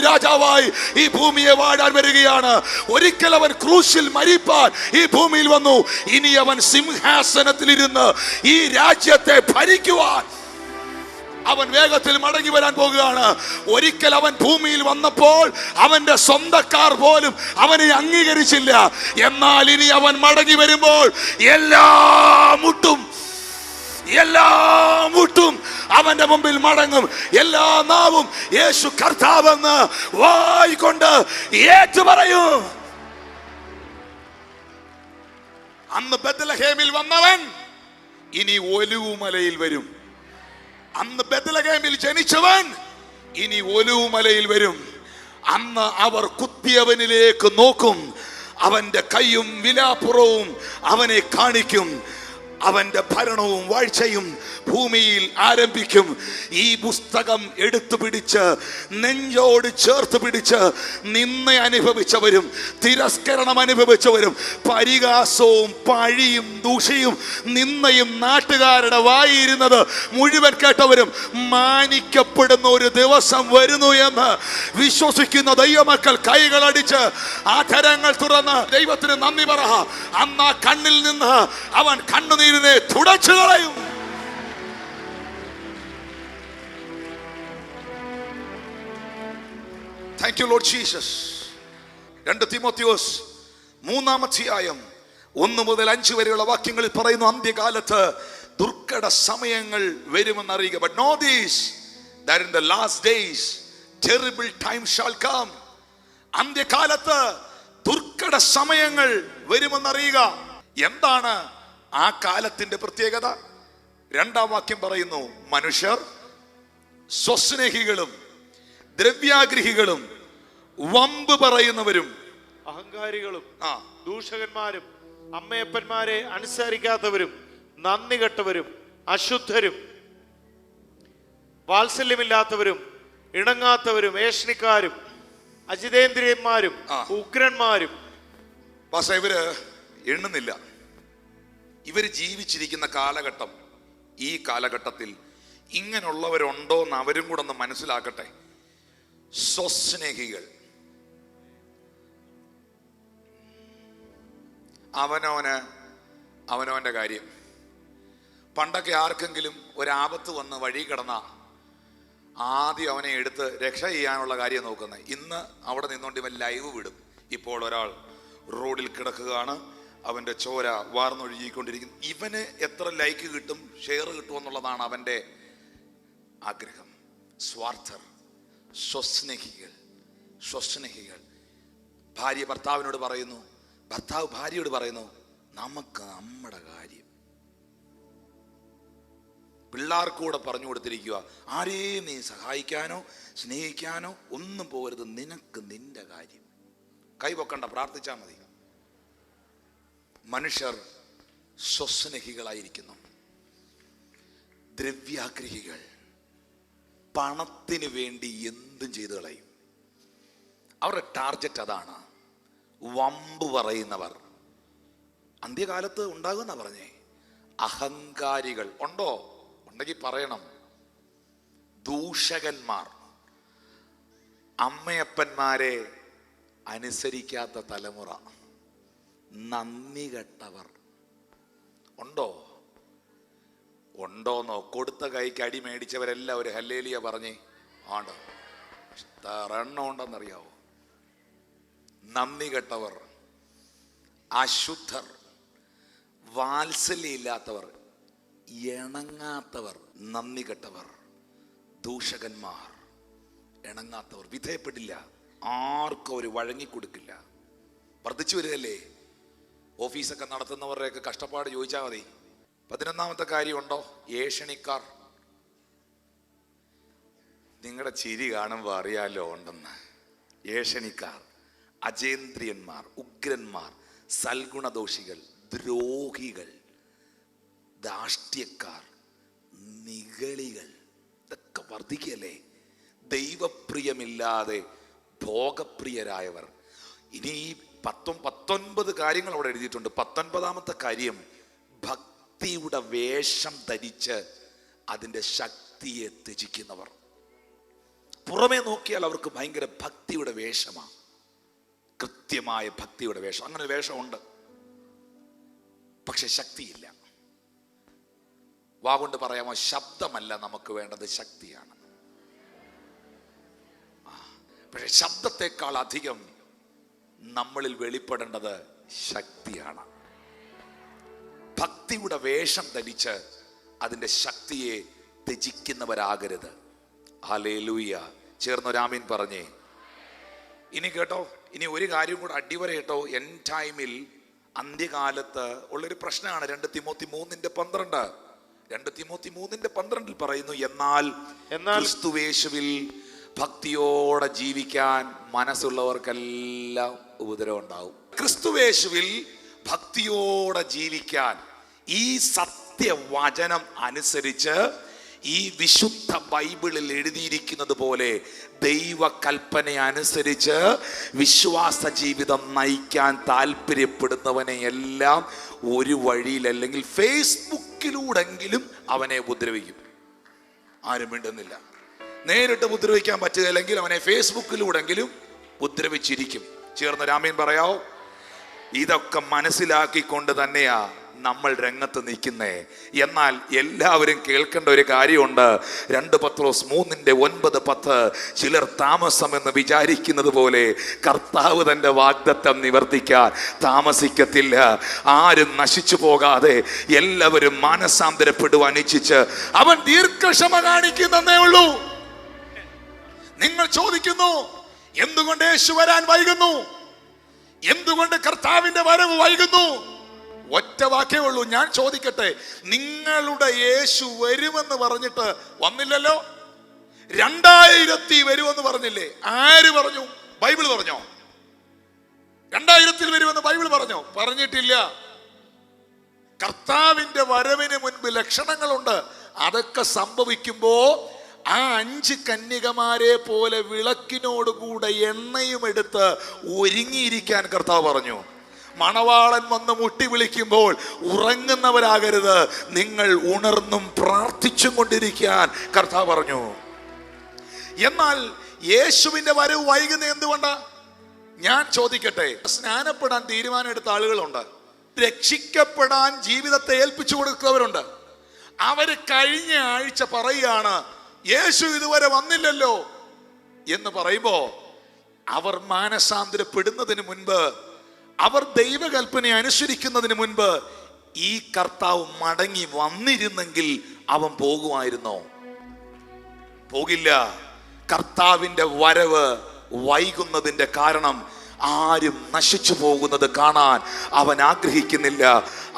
രാജാവായി ഈ ഭൂമിയെ വാഴാൻ വരികയാണ്. ഒരിക്കൽ അവൻ ക്രൂശിൽ മരിപ്പാൻ ഈ ഭൂമിയിൽ വന്നു. ഇനി അവൻ സിംഹാസനത്തിലിരുന്ന് ഈ രാജ്യത്തെ ഭരിക്കുവാൻ അവൻ വേഗത്തിൽ മടങ്ങി വരാൻ പോകുകയാണ്. ഒരിക്കൽ അവൻ ഭൂമിയിൽ വന്നപ്പോൾ അവന്റെ സ്വന്തക്കാർ പോലും അവനെ അംഗീകരിച്ചില്ല. എന്നാൽ ഇനി അവൻ മടങ്ങി വരുമ്പോൾ എല്ലാ മുട്ടും അവന്റെ മുമ്പിൽ മടങ്ങും. എല്ലാ നാവും യേശു കർത്താവെന്ന് വായിക്കൊണ്ട് ഏറ്റു പറയും. അന്ന് ബെത്ലഹേമിൽ വന്നവൻ ഇനി ഒലിവുമലയിൽ വരും. അന്ന് ബെത്ലഹേമിൽ ജനിച്ചവൻ ഇനി ഒലിവുമലയിൽ വരും. അന്ന് അവർ കുത്തിയവനിലേക്ക് നോക്കും. അവന്റെ കൈയും വിലാപ്പുറവും അവനെ കാണിക്കും. അവന്റെ ഭരണവും വാഴ്ചയും ഭൂമിയിൽ ആരംഭിക്കും. ഈ പുസ്തകം എടുത്തു പിടിച്ച് നെഞ്ചോട് ചേർത്ത് പിടിച്ച് നിന്ന അനുഭവിച്ചവരും തിരസ്കരണം അനുഭവിച്ചവരും പരിഹാസവും പഴിയും ദൂഷിയും നിന്നയും നാട്ടുകാരുടെ വായിരുന്നത് മുഴുവൻ കേട്ടവരും മാനിക്കപ്പെടുന്ന ഒരു ദിവസം വരുന്നു എന്ന് വിശ്വസിക്കുന്ന ദൈവമക്കൾ കൈകളടിച്ച് ആ കരങ്ങൾ തുറന്ന് ദൈവത്തിന് നന്ദി പറ. അന്ന് ആ കണ്ണിൽ നിന്ന് അവൻ കണ്ണുനീരിനെ തുടച്ചു കളയും. Thank you, Lord Jesus. 2 Timotheos 3-ാം അധ്യായം 1 മുതൽ 5 വരെയുള്ള വാക്യങ്ങളിൽ പറയുന്നു, അന്ത്യകാലത്ത് ദുർഘട സമയങ്ങൾ വരുമെന്ന് അറിയുക. But know this, that in the last days terrible times shall come. അന്ത്യകാലത്ത് ദുർഘട സമയങ്ങൾ വരുമെന്ന് അറിയുക. എന്താണ് ആ കാലത്തിന്റെ പ്രത്യേകത? 2-ാം വാക്യം പറയുന്നു, മനുഷ്യർ സ്വസ്നേഹികളും ദ്രവ്യാഗ്രഹികളും വമ്പ് പറയുന്നവരും അഹങ്കാരികളും ദൂഷകന്മാരും അമ്മയപ്പന്മാരെ അനുസരിക്കാത്തവരും നന്ദി കെട്ടവരും അശുദ്ധരും വാത്സല്യമില്ലാത്തവരും ഇണങ്ങാത്തവരും ഏഷണിക്കാരും അജിതേന്ദ്രിയന്മാരും ഉഗ്രന്മാരും. പക്ഷേ ഇവര് എണ്ണുന്നില്ല. ഇവർ ജീവിച്ചിരിക്കുന്ന കാലഘട്ടം, ഈ കാലഘട്ടത്തിൽ ഇങ്ങനെയുള്ളവരുണ്ടോ എന്ന് അവരും കൂടെ ഒന്ന് മനസ്സിലാക്കട്ടെ. സ്വസ്നേഹികൾ, അവനവന്റെ കാര്യം. പണ്ടൊക്കെ ആർക്കെങ്കിലും ഒരാപത്ത് വന്ന് വഴി കിടന്ന ആദ്യം അവനെ എടുത്ത് രക്ഷ ചെയ്യാനുള്ള കാര്യം നോക്കുന്നത്. ഇന്ന് അവിടെ നിന്നുകൊണ്ട് ഇവൻ ലൈവ് വിടും. ഇപ്പോൾ ഒരാൾ റോഡിൽ കിടക്കുകയാണ്, അവന്റെ ചോര വാർന്നൊഴുകിക്കൊണ്ടിരിക്കുന്നു. ഇവന് എത്ര ലൈക്ക് കിട്ടും, ഷെയർ കിട്ടും എന്നുള്ളതാണ് അവന്റെ ആഗ്രഹം. സ്വാർത്ഥർ, സ്വസ്നേഹികൾ. ഭാര്യ ഭർത്താവിനോട് പറയുന്നു, ഭർത്താവ് ഭാര്യയോട് പറയുന്നു, നമുക്ക് നമ്മുടെ കാര്യം. പിള്ളേർക്കൂടെ പറഞ്ഞു കൊടുത്തിരിക്കുക, ആരെയും നീ സഹായിക്കാനോ സ്നേഹിക്കാനോ ഒന്നും പോകരുത്, നിനക്ക് നിന്റെ കാര്യം. കൈവക്കണ്ട, പ്രാർത്ഥിച്ചാൽ മതി. മനുഷ്യർ സ്വസ്നേഹികളായിരിക്കുന്നു. ദ്രവ്യാഗ്രഹികൾ, പണത്തിന് വേണ്ടി എന്തും ചെയ്തു കളയും. അവരുടെ ടാർഗറ്റ് അതാണ്. വമ്പ് പറയുന്നവർ അന്ത്യകാലത്ത് ഉണ്ടാകുന്ന പറഞ്ഞേ. അഹങ്കാരികൾ ഉണ്ടോ? ഉണ്ടെങ്കിൽ പറയണം. ദൂഷകന്മാർ, അമ്മയപ്പന്മാരെ അനുസരിക്കാത്ത തലമുറ, നന്ദി കെട്ടവർ ഉണ്ടോന്നോ? കൊടുത്ത കൈക്ക് അടി മേടിച്ചവരെല്ലാം ഒരു ഹല്ലേലിയ പറഞ്ഞേ. ആണ്ടോ? എണ്ണം ഉണ്ടെന്നറിയാവോ? നന്ദി കെട്ടവർ, അശുദ്ധർ, വാത്സല്യമില്ലാത്തവർ, ഇണങ്ങാത്തവർ, നന്ദി കെട്ടവർ, ദൂഷകന്മാർ, ഇണങ്ങാത്തവർ, വിധേയപ്പെടില്ല, ആർക്കും അവർ വഴങ്ങിക്കൊടുക്കില്ല. വർദ്ധിച്ചു വരികയല്ലേ? ഓഫീസൊക്കെ നടത്തുന്നവരുടെയൊക്കെ കഷ്ടപ്പാട് ചോദിച്ചാൽ മതി. 11-ാമത്തെ കാര്യമുണ്ടോ? ഏഷണിക്കാർ. നിങ്ങളുടെ ചിരി കാണുമ്പോൾ അറിയാലോ ഉണ്ടെന്ന്. ഏഷണിക്കാർ, അജേന്ദ്രിയന്മാർ, ഉഗ്രന്മാർ, സൽഗുണദോഷികൾ, ദ്രോഹികൾ, ധാർഷ്ട്യക്കാർ, നിഗളികൾ. ഇതൊക്കെ വർദ്ധിക്കല്ലേ? ദൈവപ്രിയമില്ലാതെ ഭോഗപ്രിയരായവർ. ഇനി 19 കാര്യങ്ങൾ അവിടെ എഴുതിയിട്ടുണ്ട്. 19-ാമത്തെ കാര്യം, ഭക്തിയുടെ വേഷം ധരിച്ച് അതിൻ്റെ ശക്തിയെ ത്യജിക്കുന്നവർ. പുറമേ നോക്കിയാൽ അവർക്ക് ഭയങ്കര ഭക്തിയുടെ വേഷമാണ്, കൃത്യമായ ഭക്തിയുടെ വേഷം. അങ്ങനെ വേഷമുണ്ട്, പക്ഷെ ശക്തിയില്ല. വാഗൊണ്ട് പറയാമോ? ശബ്ദമല്ല നമുക്ക് വേണ്ടത്, ശക്തിയാണ്. പക്ഷെ ശബ്ദത്തെക്കാൾ അധികം നമ്മളിൽ വെളിപ്പെടേണ്ടത് ശക്തിയാണ്. ഭക്തിയുടെ വേഷം ധരിച്ച് അതിൻ്റെ ശക്തിയെ ത്യജിക്കുന്നവരാകരുത്. ഹല്ലേലൂയ. ചേർന്നൊരാമീൻ പറഞ്ഞേ. ഇനി കേട്ടോ, ഇനി ഒരു കാര്യം കൂടെ അടിവര കേട്ടോ. എൻ ടൈമിൽ, അന്ത്യകാലത്ത് ഉള്ളൊരു പ്രശ്നമാണ്. 2 തിമോത്തി 3:12. 2 തിമോത്തി 3:12 പറയുന്നു, എന്നാൽ ക്രിസ്തുവേശുവിൽ ഭക്തിയോടെ ജീവിക്കാൻ മനസ്സുള്ളവർക്കെല്ലാം ഉപദ്രവം ഉണ്ടാവും. ക്രിസ്തുവേശുവിൽ ഭക്തിയോടെ ജീവിക്കാൻ ഈ സത്യവചനം അനുസരിച്ച്, ഈ വിശുദ്ധ ബൈബിളിൽ എഴുതിയിരിക്കുന്നത് പോലെ ദൈവകൽപ്പന അനുസരിച്ച് വിശ്വാസ ജീവിതം നയിക്കാൻ താല്പര്യപ്പെടുന്നവനെ എല്ലാം ഒരു വഴിയിൽ, അല്ലെങ്കിൽ ഫേസ്ബുക്കിലൂടെങ്കിലും അവനെ ഉപദ്രവിക്കും. ആരും മിണ്ടുന്നില്ല. നേരിട്ട് ഉപദ്രവിക്കാൻ പറ്റുകയില്ലെങ്കിൽ അവനെ ഫേസ്ബുക്കിലൂടെങ്കിലും ഉപദ്രവിച്ചിരിക്കും. ചേർന്നൊരാമീൻ പറയാവോ? ഇതൊക്കെ മനസ്സിലാക്കിക്കൊണ്ട് തന്നെയാ നമ്മൾ രംഗത്ത് നിൽക്കുന്നേ. എന്നാൽ എല്ലാവരും കേൾക്കേണ്ട ഒരു കാര്യമുണ്ട്. 2 പത്രോസ് 3:9-10. ചിലർ താമസമെന്ന് വിചാരിക്കുന്നത് പോലെ കർത്താവ് തന്റെ വാഗ്ദത്തം നിവർത്തിക്കാൻ താമസിക്കത്തില്ല. ആരും നശിച്ചു പോകാതെ എല്ലാവരും മാനസാന്തരപ്പെടുവാൻ ഇച്ഛിച്ച് അവൻ ദീർഘക്ഷമ കാണിക്കുന്നേ ഉള്ളൂ. നിങ്ങൾ ചോദിക്കുന്നു, എന്തുകൊണ്ട് യേശു വരാൻ വൈകുന്നു? എന്തുകൊണ്ട് കർത്താവിന്റെ വരവ് വൈകുന്നു? ഒറ്റ വാക്കേ ഉള്ളൂ. ഞാൻ ചോദിക്കട്ടെ, നിങ്ങളുടെ യേശു വരുമെന്ന് പറഞ്ഞിട്ട് വന്നില്ലല്ലോ. 2000 വരുമെന്ന് പറഞ്ഞില്ലേ? ആര് പറഞ്ഞു? ബൈബിൾ പറഞ്ഞോ? 2000 വരുമെന്ന് ബൈബിൾ പറഞ്ഞോ? പറഞ്ഞിട്ടില്ല. കർത്താവിന്റെ വരവിന് മുൻപ് ലക്ഷണങ്ങളുണ്ട്. അതൊക്കെ സംഭവിക്കുമ്പോ ആ 5 കന്യകമാരെ പോലെ വിളക്കിനോടുകൂടെ എണ്ണയും എടുത്ത് ഒരുങ്ങിയിരിക്കാൻ കർത്താവ് പറഞ്ഞു. മണവാളൻ വന്ന് മുട്ടി വിളിക്കുമ്പോൾ ഉറങ്ങുന്നവരാകരുത്, നിങ്ങൾ ഉണർന്നും പ്രാർത്ഥിച്ചും കൊണ്ടിരിക്കാൻ കർത്താവ് പറഞ്ഞു. എന്നാൽ യേശുവിന്റെ വരവ് വൈകുന്നത് എന്തുകൊണ്ടാ? ഞാൻ ചോദിക്കട്ടെ, സ്നാനപ്പെടാൻ തീരുമാനം എടുത്ത ആളുകളുണ്ട്, രക്ഷിക്കപ്പെടാൻ ജീവിതത്തെ ഏൽപ്പിച്ചു കൊടുക്കുന്നവരുണ്ട്. അവര് കഴിഞ്ഞ ആഴ്ച പറയുകയാണ്, യേശു ഇതുവരെ വന്നില്ലല്ലോ എന്ന് പറയുമ്പോ, അവർ മാനസാന്തരപ്പെടുന്നതിന് മുൻപ്, അവർ ദൈവകൽപ്പന അനുസരിക്കുന്നതിന് മുൻപ് ഈ കർത്താവ് മടങ്ങി വന്നിരുന്നെങ്കിൽ അവൻ പോകുമായിരുന്നോ? പോകില്ല. കർത്താവിന്റെ വരവ് വൈകുന്നതിന്റെ കാരണം ആരും നശിച്ചു പോകുന്നത് കാണാൻ അവൻ ആഗ്രഹിക്കുന്നില്ല.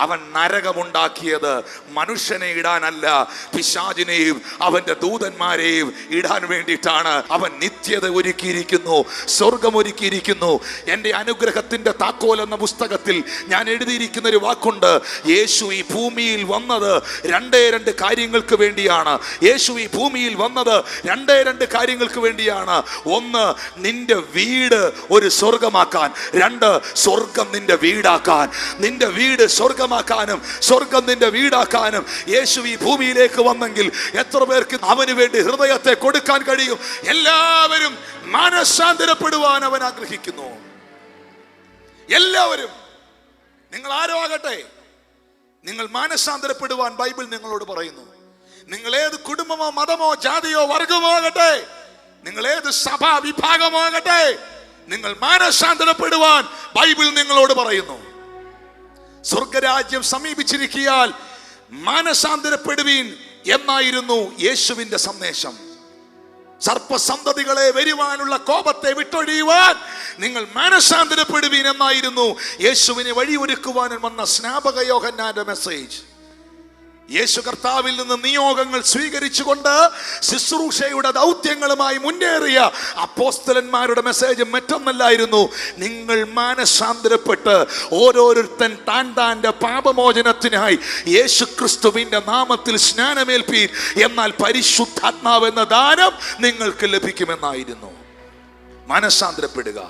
അവൻ നരകമുണ്ടാക്കിയത് മനുഷ്യനെ ഇടാനല്ല, പിശാചിനെയും അവന്റെ ദൂതന്മാരെയും ഇടാൻ വേണ്ടിയിട്ടാണ്. അവൻ നിത്യത ഒരുക്കിയിരിക്കുന്നു, സ്വർഗം ഒരുക്കിയിരിക്കുന്നു. എൻ്റെ അനുഗ്രഹത്തിന്റെ താക്കോൽ എന്ന പുസ്തകത്തിൽ ഞാൻ എഴുതിയിരിക്കുന്ന ഒരു വാക്കുണ്ട്, യേശു ഈ ഭൂമിയിൽ വന്നത് 2 കാര്യങ്ങൾക്ക് വേണ്ടിയാണ്. യേശു ഈ ഭൂമിയിൽ വന്നത് 2 കാര്യങ്ങൾക്ക് വേണ്ടിയാണ്. ഒന്ന്, നിന്റെ വീട് ഒരു സ്വർഗമാക്കാൻ. 2, സ്വർഗം നിന്റെ വീടാക്കാൻ. നിന്റെ വീട് സ്വർഗമാക്കാനും സ്വർഗം നിന്റെ വീടാക്കാനും യേശു ഈ ഭൂമിയിലേക്ക് വന്നെങ്കിൽ എത്ര പേർക്ക് അവന് വേണ്ടി ഹൃദയത്തെ കൊടുക്കാൻ കഴിയും? എല്ലാവരും മാനസാന്തരപ്പെടുവാൻ അവൻ ആഗ്രഹിക്കുന്നു. എല്ലാവരും. നിങ്ങൾ ആരോ ആകട്ടെ, നിങ്ങൾ മാനസാന്തരപ്പെടുവാൻ ബൈബിൾ നിങ്ങളോട് പറയുന്നു. നിങ്ങൾ ഏത് കുടുംബമോ മതമോ ജാതിയോ വർഗമോ ആകട്ടെ, നിങ്ങൾ ഏത് സഭാ വിഭാഗമോ ആകട്ടെ, നിങ്ങൾ മാനസാന്തരപ്പെടുവാൻ ബൈബിൾ നിങ്ങളോട് പറയുന്നു. സ്വർഗരാജ്യം സമീപിച്ചിരിക്കയാൽ മാനസാന്തരപ്പെടുവീൻ എന്നായിരുന്നു യേശുവിന്റെ സന്ദേശം. സർപ്പസന്തതികളെ വരുവാനുള്ള കോപത്തെ വിട്ടൊഴിയുവാൻ നിങ്ങൾ മാനസാന്തരപ്പെടുവീൻ എന്നായിരുന്നു യേശുവിനെ വഴിയൊരുക്കുവാൻ വന്ന സ്നാപക യോഹന്നാന്റെ മെസ്സേജ്. യേശു കർത്താവിൽ നിന്ന് നിയോഗങ്ങൾ സ്വീകരിച്ചുകൊണ്ട് ശുശ്രൂഷയുടെ ദൗത്യങ്ങളുമായി മുന്നേറിയ അപ്പോസ്തലന്മാരുടെ മെസ്സേജ് മറ്റൊന്നല്ലായിരുന്നു, നിങ്ങൾ മാനസാന്തരപ്പെട്ട് ഓരോരുത്തൻ താൻ്റെ പാപമോചനത്തിനായി യേശു ക്രിസ്തുവിന്റെ നാമത്തിൽ സ്നാനമേൽപ്പീൻ, എന്നാൽ പരിശുദ്ധാത്മാവ് എന്ന ദാനം നിങ്ങൾക്ക് ലഭിക്കുമെന്നായിരുന്നു. മാനസാന്തരപ്പെടുക,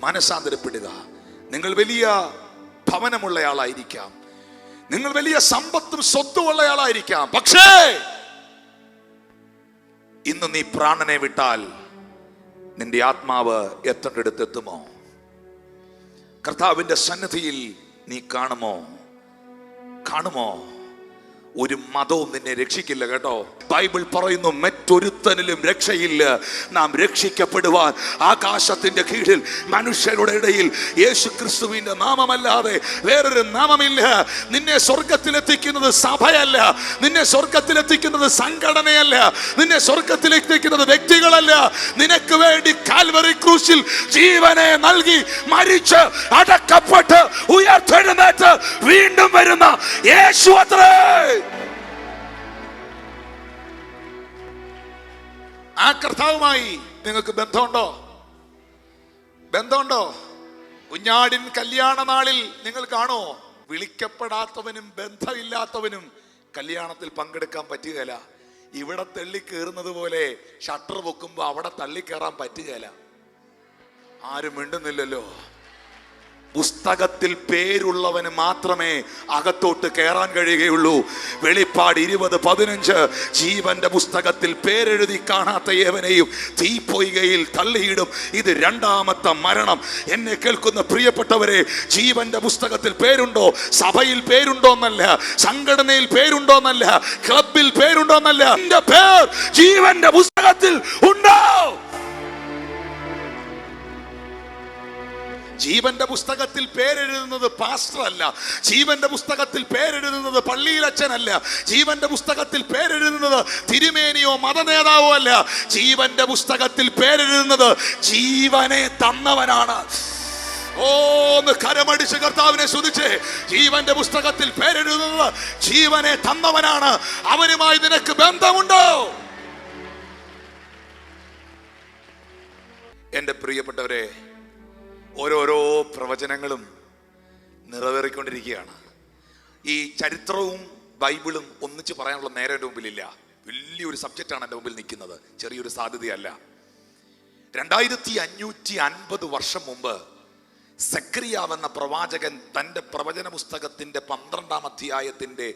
മാനസാന്തരപ്പെടുക. നിങ്ങൾ വലിയ ഭവനമുള്ളയാളായിരിക്കാം, നിങ്ങൾ വലിയ സമ്പത്തും സ്വത്തും ഉള്ളയാളായിരിക്കാം, പക്ഷേ ഇന്ന് നീ പ്രാണനെ വിട്ടാൽ നിന്റെ ആത്മാവ് എത്തേണ്ടടുത്തെത്തുമോ? കർത്താവിന്റെ സന്നിധിയിൽ നീ കാണുമോ? ഒരു മതവും നിന്നെ രക്ഷിക്കില്ല കേട്ടോ. ബൈബിൾ പറയുന്നു മറ്റൊരുത്തനിലും രക്ഷയില്ല. നാം രക്ഷിക്കപ്പെടുവാൻ ആകാശത്തിന്റെ കീഴിൽ മനുഷ്യരുടെ ഇടയിൽ യേശു ക്രിസ്തുവിന്റെ നാമമല്ലാതെ വേറൊരു നാമമില്ല. നിന്നെ സ്വർഗത്തിലെത്തിക്കുന്നത് സഭയല്ല, നിന്നെ സ്വർഗത്തിലെത്തിക്കുന്നത് സംഘടനയല്ല, നിന്നെ സ്വർഗത്തിലെത്തിക്കുന്നത് വ്യക്തികളല്ല. നിനക്ക് വേണ്ടി കാൽവറി ക്രൂശിൽ ജീവനെ നൽകി മരിച്ച് അടക്കപ്പെട്ട് ഉയർത്തെഴുന്നേറ്റ് വീണ്ടും വരുന്ന യേശു അത്രേ. ആ കർത്താവുമായി നിങ്ങൾക്ക് ബന്ധമുണ്ടോ? ബന്ധമുണ്ടോ? കുഞ്ഞാടിൻ കല്യാണ നാളിൽ നിങ്ങൾ കാണുമോ? വിളിക്കപ്പെടാത്തവനും ബന്ധമില്ലാത്തവനും കല്യാണത്തിൽ പങ്കെടുക്കാൻ പറ്റുകയില്ല. ഇവിടെ തള്ളിക്കേറുന്നത് പോലെ ഷട്ടർ പൊക്കുമ്പോ അവിടെ തള്ളിക്കേറാൻ പറ്റുകയില്ല. ആരും മിണ്ടുന്നില്ലല്ലോ. പുസ്തകത്തിൽ പേരുള്ളവന് മാത്രമേ അകത്തോട്ട് കയറാൻ കഴിയുകയുള്ളൂ. വെളിപ്പാട് 20:15 ജീവന്റെ പുസ്തകത്തിൽ പേരെഴുതി കാണാത്ത ഏവനെയും തീപ്പൊയ്കയിൽ തള്ളിയിടും. ഇത് രണ്ടാമത്തെ മരണം. എന്നെ കേൾക്കുന്ന പ്രിയപ്പെട്ടവരെ, ജീവന്റെ പുസ്തകത്തിൽ പേരുണ്ടോ? സഭയിൽ പേരുണ്ടോന്നല്ല, സംഘടനയിൽ പേരുണ്ടോന്നല്ല, ക്ലബിൽ പേരുണ്ടോന്നല്ല, എന്റെ പേർ ജീവന്റെ പുസ്തകത്തിൽ ഉണ്ടോ? ജീവന്റെ പുസ്തകത്തിൽ പേരെഴുതുന്നത് പാസ്റ്റർ അല്ല, ജീവന്റെ പുസ്തകത്തിൽ പേരെഴുതുന്നത് പള്ളിയിലച്ഛനല്ല, ജീവന്റെ പുസ്തകത്തിൽ പേരെഴുതുന്നത് തിരുമേനിയോ മതനേതാവോ അല്ല. ജീവന്റെ പുസ്തകത്തിൽ പേരെഴുതുന്നത് ജീവനെ തന്നവനാണ്. ഒന്ന് കരമടിച്ച് കർത്താവിനെ സ്തുതിച്ചേ. ജീവന്റെ പുസ്തകത്തിൽ പേരെഴുതുന്നത് ജീവനെ തന്നവനാണ്. അവനുമായി നിനക്ക് ബന്ധമുണ്ടോ? എന്റെ പ്രിയപ്പെട്ടവരെ, ഓരോരോ പ്രവചനങ്ങളും നിറവേറിക്കൊണ്ടിരിക്കുകയാണ്. ഈ ചരിത്രവും ബൈബിളും ഒന്നിച്ച് പറയാനുള്ള നേരം എൻ്റെ മുമ്പിലില്ല. വലിയൊരു സബ്ജക്റ്റാണ് എൻ്റെ മുമ്പിൽ നിൽക്കുന്നത്, ചെറിയൊരു സാധ്യതയല്ല. 2550 വർഷം മുമ്പ് സക്രിയാവെന്ന പ്രവാചകൻ തൻ്റെ പ്രവചന പുസ്തകത്തിൻ്റെ 12-ാം അധ്യായത്തിൻ്റെ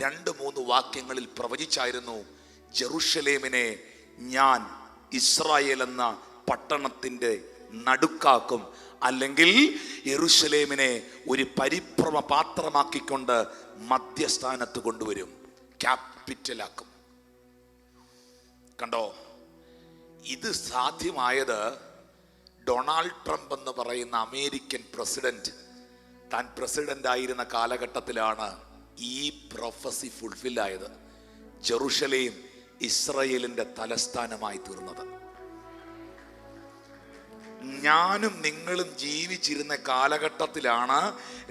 2-3 വാക്യങ്ങളിൽ പ്രവചിച്ചായിരുന്നു, ജെറുസലേമിനെ ഞാൻ ഇസ്രായേൽ എന്ന പട്ടണത്തിൻ്റെ നടുക്കാക്കും, അല്ലെങ്കിൽ യെരൂശലേമിനെ ഒരു പരിഭ്രമ പാത്രമാക്കിക്കൊണ്ട് മധ്യസ്ഥാനത്ത് കൊണ്ടുവരും, ക്യാപിറ്റലാക്കും. കണ്ടോ? ഇത് സാധ്യമായത് ഡൊണാൾഡ് ട്രംപ് എന്ന് പറയുന്ന അമേരിക്കൻ പ്രസിഡന്റ് താൻ പ്രസിഡന്റ് ആയിരുന്ന കാലഘട്ടത്തിലാണ് ഈ പ്രൊഫസി ഫുൾഫിൽ ആയത്. ജെറുസലേം ഇസ്രായേലിന്റെ തലസ്ഥാനമായി തീർന്നത്. ഞാനും നിങ്ങളും ജീവിച്ചിരുന്ന കാലഘട്ടത്തിലാണ്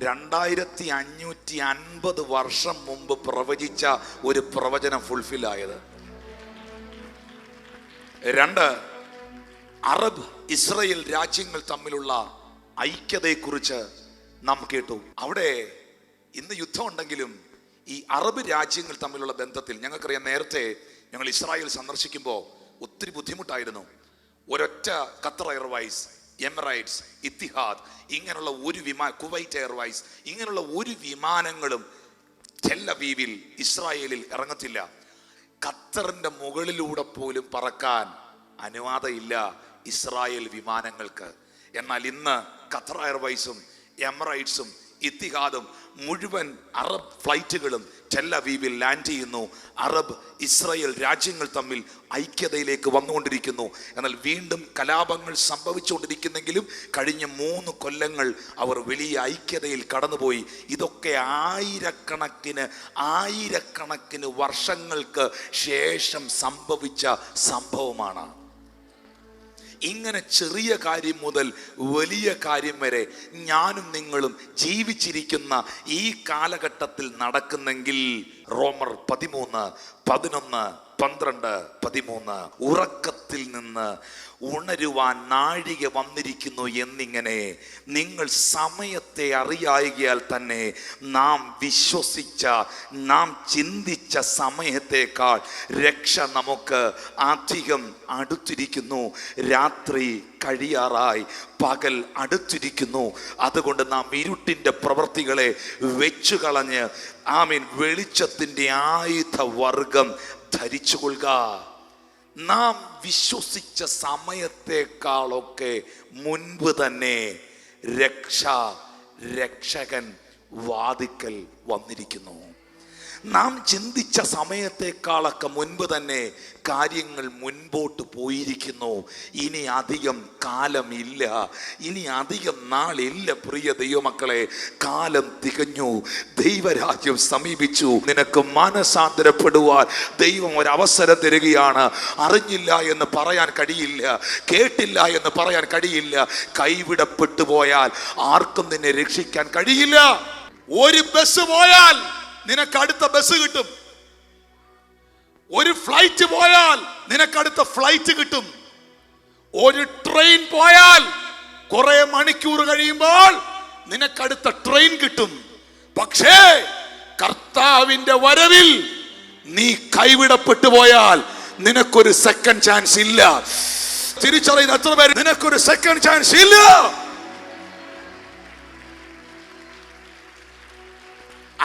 2550 വർഷം മുമ്പ് പ്രവചിച്ച ഒരു പ്രവചനം ഫുൾഫിൽ ആയത്. 2, അറബ് ഇസ്രായേൽ രാജ്യങ്ങൾ തമ്മിലുള്ള ഐക്യതയെക്കുറിച്ച് നാം കേട്ടു. അവിടെ ഇന്ന് യുദ്ധമുണ്ടെങ്കിലും ഈ അറബ് രാജ്യങ്ങൾ തമ്മിലുള്ള ബന്ധത്തിൽ ഞങ്ങൾക്കറിയാം, നേരത്തെ ഞങ്ങൾ ഇസ്രായേൽ സന്ദർശിക്കുമ്പോൾ ഒത്തിരി ബുദ്ധിമുട്ടായിരുന്നു. ഒരൊറ്റ ഖത്തർ എയർവൈസ്, എമിറേറ്റ്സ്, ഇത്തിഹാദ്, ഇങ്ങനെയുള്ള ഒരു കുവൈറ്റ് എയർവൈസ്, ഇങ്ങനെയുള്ള ഒരു വിമാനങ്ങളും ടെൽ അവീവിൽ ഇസ്രായേലിൽ ഇറങ്ങത്തില്ല. ഖത്തറിന്റെ മുകളിലൂടെ പോലും പറക്കാൻ അനുവാദമില്ല ഇസ്രായേൽ വിമാനങ്ങൾക്ക്. എന്നാൽ ഇന്ന് ഖത്തർ എയർവൈസും എമിറേറ്റ്സും ഇത്തിഹാദും മുഴുവൻ അറബ് ഫ്ലൈറ്റുകളും ടെൽ അവീവിൽ ലാൻഡ് ചെയ്യുന്നു. അറബ് ഇസ്രായേൽ രാജ്യങ്ങൾ തമ്മിൽ ഐക്യതയിലേക്ക് വന്നുകൊണ്ടിരിക്കുന്നു. എന്നാൽ വീണ്ടും കലാപങ്ങൾ സംഭവിച്ചുകൊണ്ടിരിക്കുന്നെങ്കിലും കഴിഞ്ഞ 3 കൊല്ലങ്ങൾ അവർ വലിയ ഐക്യതയിൽ കടന്നുപോയി. ഇതൊക്കെ ആയിരക്കണക്കിന് വർഷങ്ങൾക്ക് ശേഷം സംഭവിച്ച സംഭവമാണ്. ഇങ്ങനെ ചെറിയ കാര്യം മുതൽ വലിയ കാര്യം വരെ ഞാനും നിങ്ങളും ജീവിച്ചിരിക്കുന്ന ഈ കാലഘട്ടത്തിൽ നടക്കുന്നെങ്കിൽ റോമർ 13, 11, 12, 13 ഉറക്കത്തിൽ നിന്ന് ഉണരുവാൻ നാഴിക വന്നിരിക്കുന്നു എന്നിങ്ങനെ നിങ്ങൾ സമയത്തെ അറിയായികയാൽ തന്നെ നാം വിശ്വസിച്ച, നാം ചിന്തിച്ച സമയത്തേക്കാൾ രക്ഷ നമുക്ക് അധികം അടുത്തിരിക്കുന്നു. രാത്രി കഴിയാറായി, പകൽ അടുത്തിരിക്കുന്നു. അതുകൊണ്ട് നാം ഇരുട്ടിൻ്റെ പ്രവൃത്തികളെ വെച്ചു കളഞ്ഞ് വെളിച്ചത്തിൻ്റെ ആയുധവർഗം ധരിച്ചുകൊള്ളുക. നാം വിശ്വസിച്ച സമയത്തേക്കാളൊക്കെ മുൻപ് തന്നെ രക്ഷകൻ വാതിക്കൽ വന്നിരിക്കുന്നു. നാം ചിന്തിച്ച സമയത്തെക്കാളൊക്കെ മുൻപ് തന്നെ കാര്യങ്ങൾ മുൻപോട്ട് പോയിരിക്കുന്നു. ഇനി അധികം കാലമില്ല, ഇനി അധികം നാളില്ല. പ്രിയ ദൈവമക്കളെ, കാലം തികഞ്ഞു, ദൈവരാജ്യം സമീപിച്ചു. നിനക്ക് മാനസാന്തരപ്പെടുവാൻ ദൈവം ഒരവസരം തരികയാണ്. അറിഞ്ഞില്ല എന്ന് പറയാൻ കഴിയില്ല, കേട്ടില്ല എന്ന് പറയാൻ കഴിയില്ല. കൈവിടപ്പെട്ടു പോയാൽ ആർക്കും നിന്നെ രക്ഷിക്കാൻ കഴിയില്ല. ഒരു ബസ് പോയാൽ നിനക്ക് അടുത്ത ബസ് കിട്ടും. ഒരു ഫ്ലൈറ്റ് പോയാൽ നിനക്ക് അടുത്ത ഫ്ലൈറ്റ് കിട്ടും. ഒരു ട്രെയിൻ പോയാൽ കുറെ മണിക്കൂർ കഴിയുമ്പോൾ നിനക്കടുത്ത ട്രെയിൻ കിട്ടും. പക്ഷേ കർത്താവിന്റെ വരവിൽ നീ കൈവിടപ്പെട്ടു പോയാൽ നിനക്കൊരു സെക്കൻഡ് ചാൻസ് ഇല്ല. തിരിച്ചറിയുന്ന എത്ര പേര്? നിനക്കൊരു സെക്കൻഡ് ചാൻസ് ഇല്ല.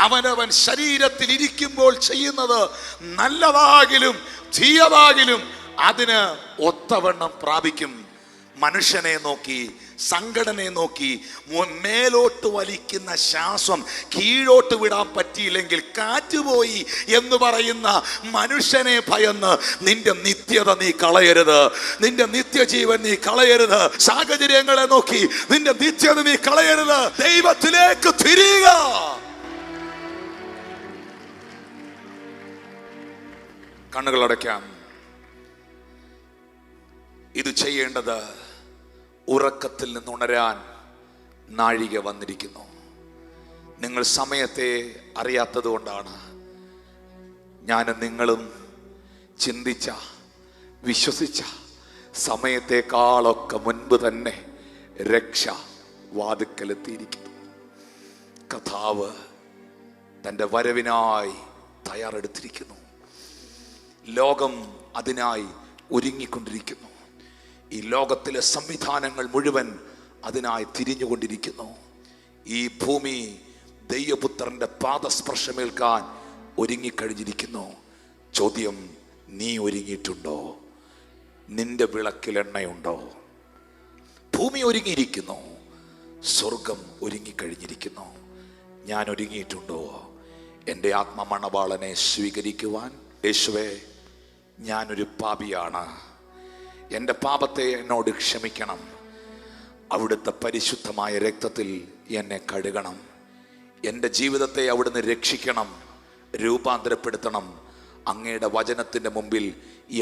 അവനവൻ ശരീരത്തിൽ ഇരിക്കുമ്പോൾ ചെയ്യുന്നത് നല്ലതാകിലും തീയതാകിലും അതിന് ഒത്തവണ്ണം പ്രാപിക്കും. മനുഷ്യനെ നോക്കി, സംഘടനയെ നോക്കി, മേലോട്ട് വലിക്കുന്ന ശ്വാസം കീഴോട്ട് വിടാൻ പറ്റിയില്ലെങ്കിൽ കാറ്റുപോയി എന്ന് പറയുന്ന മനുഷ്യനെ ഭയന്ന് നിന്റെ നിത്യത നീ കളയരുത്, നിന്റെ നിത്യജീവൻ നീ കളയരുത്. സാഹചര്യങ്ങളെ നോക്കി നിന്റെ നിത്യത നീ കളയരുത്. ദൈവത്തിലേക്ക് തിരിയുക. കണ്ണുകളടയ്ക്കാം. ഇത് ചെയ്യേണ്ടത് ഉറക്കത്തിൽ നിന്നുണരാൻ നാഴിക വന്നിരിക്കുന്നു. നിങ്ങൾ സമയത്തെ അറിയാത്തത് കൊണ്ടാണ് ഞാനും നിങ്ങളും ചിന്തിച്ച, വിശ്വസിച്ച സമയത്തെക്കാളൊക്കെ മുൻപ് തന്നെ രക്ഷ വാതിക്കലെത്തിയിരിക്കുന്നു. കർത്താവ് തൻ്റെ വരവിനായി തയ്യാറെടുത്തിരിക്കുന്നു. ലോകം അതിനായി ഒരുങ്ങിക്കൊണ്ടിരിക്കുന്നു. ഈ ലോകത്തിലെ സംവിധാനങ്ങൾ മുഴുവൻ അതിനായി തിരിഞ്ഞുകൊണ്ടിരിക്കുന്നു. ഈ ഭൂമി ദൈവപുത്രന്റെ പാദസ്പർശമേൽക്കാൻ ഒരുങ്ങിക്കഴിഞ്ഞിരിക്കുന്നു. ചോദ്യം, നീ ഒരുങ്ങിയിട്ടുണ്ടോ? നിന്റെ വിളക്കിൽ എണ്ണയുണ്ടോ? ഭൂമി ഒരുങ്ങിയിരിക്കുന്നു, സ്വർഗം ഒരുങ്ങിക്കഴിഞ്ഞിരിക്കുന്നു. ഞാൻ ഒരുങ്ങിയിട്ടുണ്ടോ എൻ്റെ ആത്മമണവാളനെ സ്വീകരിക്കുവാൻ? യേശുവേ, ഞാനൊരു പാപിയാണ്, എൻ്റെ പാപത്തെ എന്നോട് ക്ഷമിക്കണം. അവിടുത്തെ പരിശുദ്ധമായ രക്തത്തിൽ എന്നെ കഴുകണം. എൻ്റെ ജീവിതത്തെ അവിടുന്ന് രക്ഷിക്കണം, രൂപാന്തരപ്പെടുത്തണം. അങ്ങയുടെ വചനത്തിൻ്റെ മുമ്പിൽ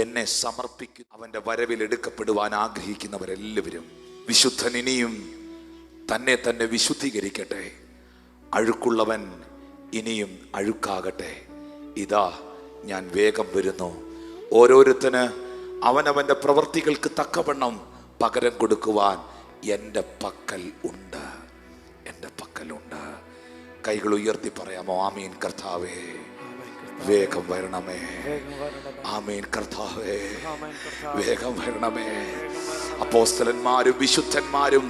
എന്നെ സമർപ്പിക്കും. അവൻ്റെ വരവിൽ എടുക്കപ്പെടുവാൻ ആഗ്രഹിക്കുന്നവരെല്ലാവരും വിശുദ്ധൻ ഇനിയും തന്നെ തന്നെ വിശുദ്ധീകരിക്കട്ടെ. അഴുക്കുള്ളവൻ ഇനിയും അഴുക്കാകട്ടെ. ഇതാ ഞാൻ വേഗം വരുന്നു. ഓരോരുത്തന് അവനവൻ്റെ പ്രവൃത്തികൾക്ക് തക്കവണ്ണം പകരം കൊടുക്കുവാൻ എൻ്റെ പക്കൽ ഉണ്ട്, എൻ്റെ പക്കലുണ്ട്. കൈകൾ ഉയർത്തി പറയാമോ? ആമീൻ കർത്താവേ, വേഗം വരണമേ. ആമീൻ കർത്താവേ, വേഗം വരണമേ. അപ്പോസ്തലന്മാരും വിശുദ്ധന്മാരും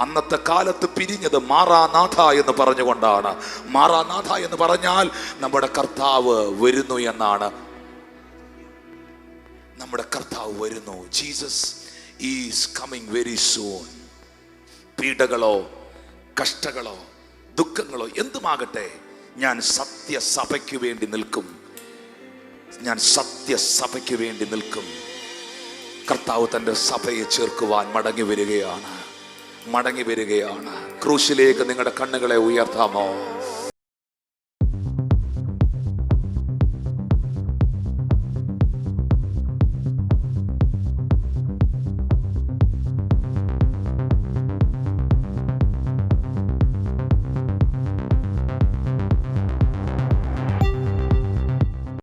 അന്നത്തെ കാലത്ത് പിരിഞ്ഞത് മാറാനാഥ എന്ന് പറഞ്ഞുകൊണ്ടാണ്. മാറാനാഥ എന്ന് പറഞ്ഞാൽ നമ്മുടെ കർത്താവ് വരുന്നു എന്നാണ്. നമ്മുടെ കർത്താവ് വരുന്നു. Jesus is coming very soon. പീഡകളോ കഷ്ടങ്ങളോ ദുഃഖങ്ങളോ എന്തുമാകട്ടെ, ഞാൻ സത്യസഭയ്ക്ക് വേണ്ടി നിൽക്കും. ഞാൻ സത്യസഭയ്ക്ക് വേണ്ടി നിൽക്കും. കർത്താവ് തൻ്റെ സഭയെ ചേർക്കുവാൻ മടങ്ങി വരികയാണ്, മടങ്ങി വരികയാണ്. ക്രൂശിലേക്ക് നിങ്ങളുടെ കണ്ണുകളെ ഉയർത്താമോ?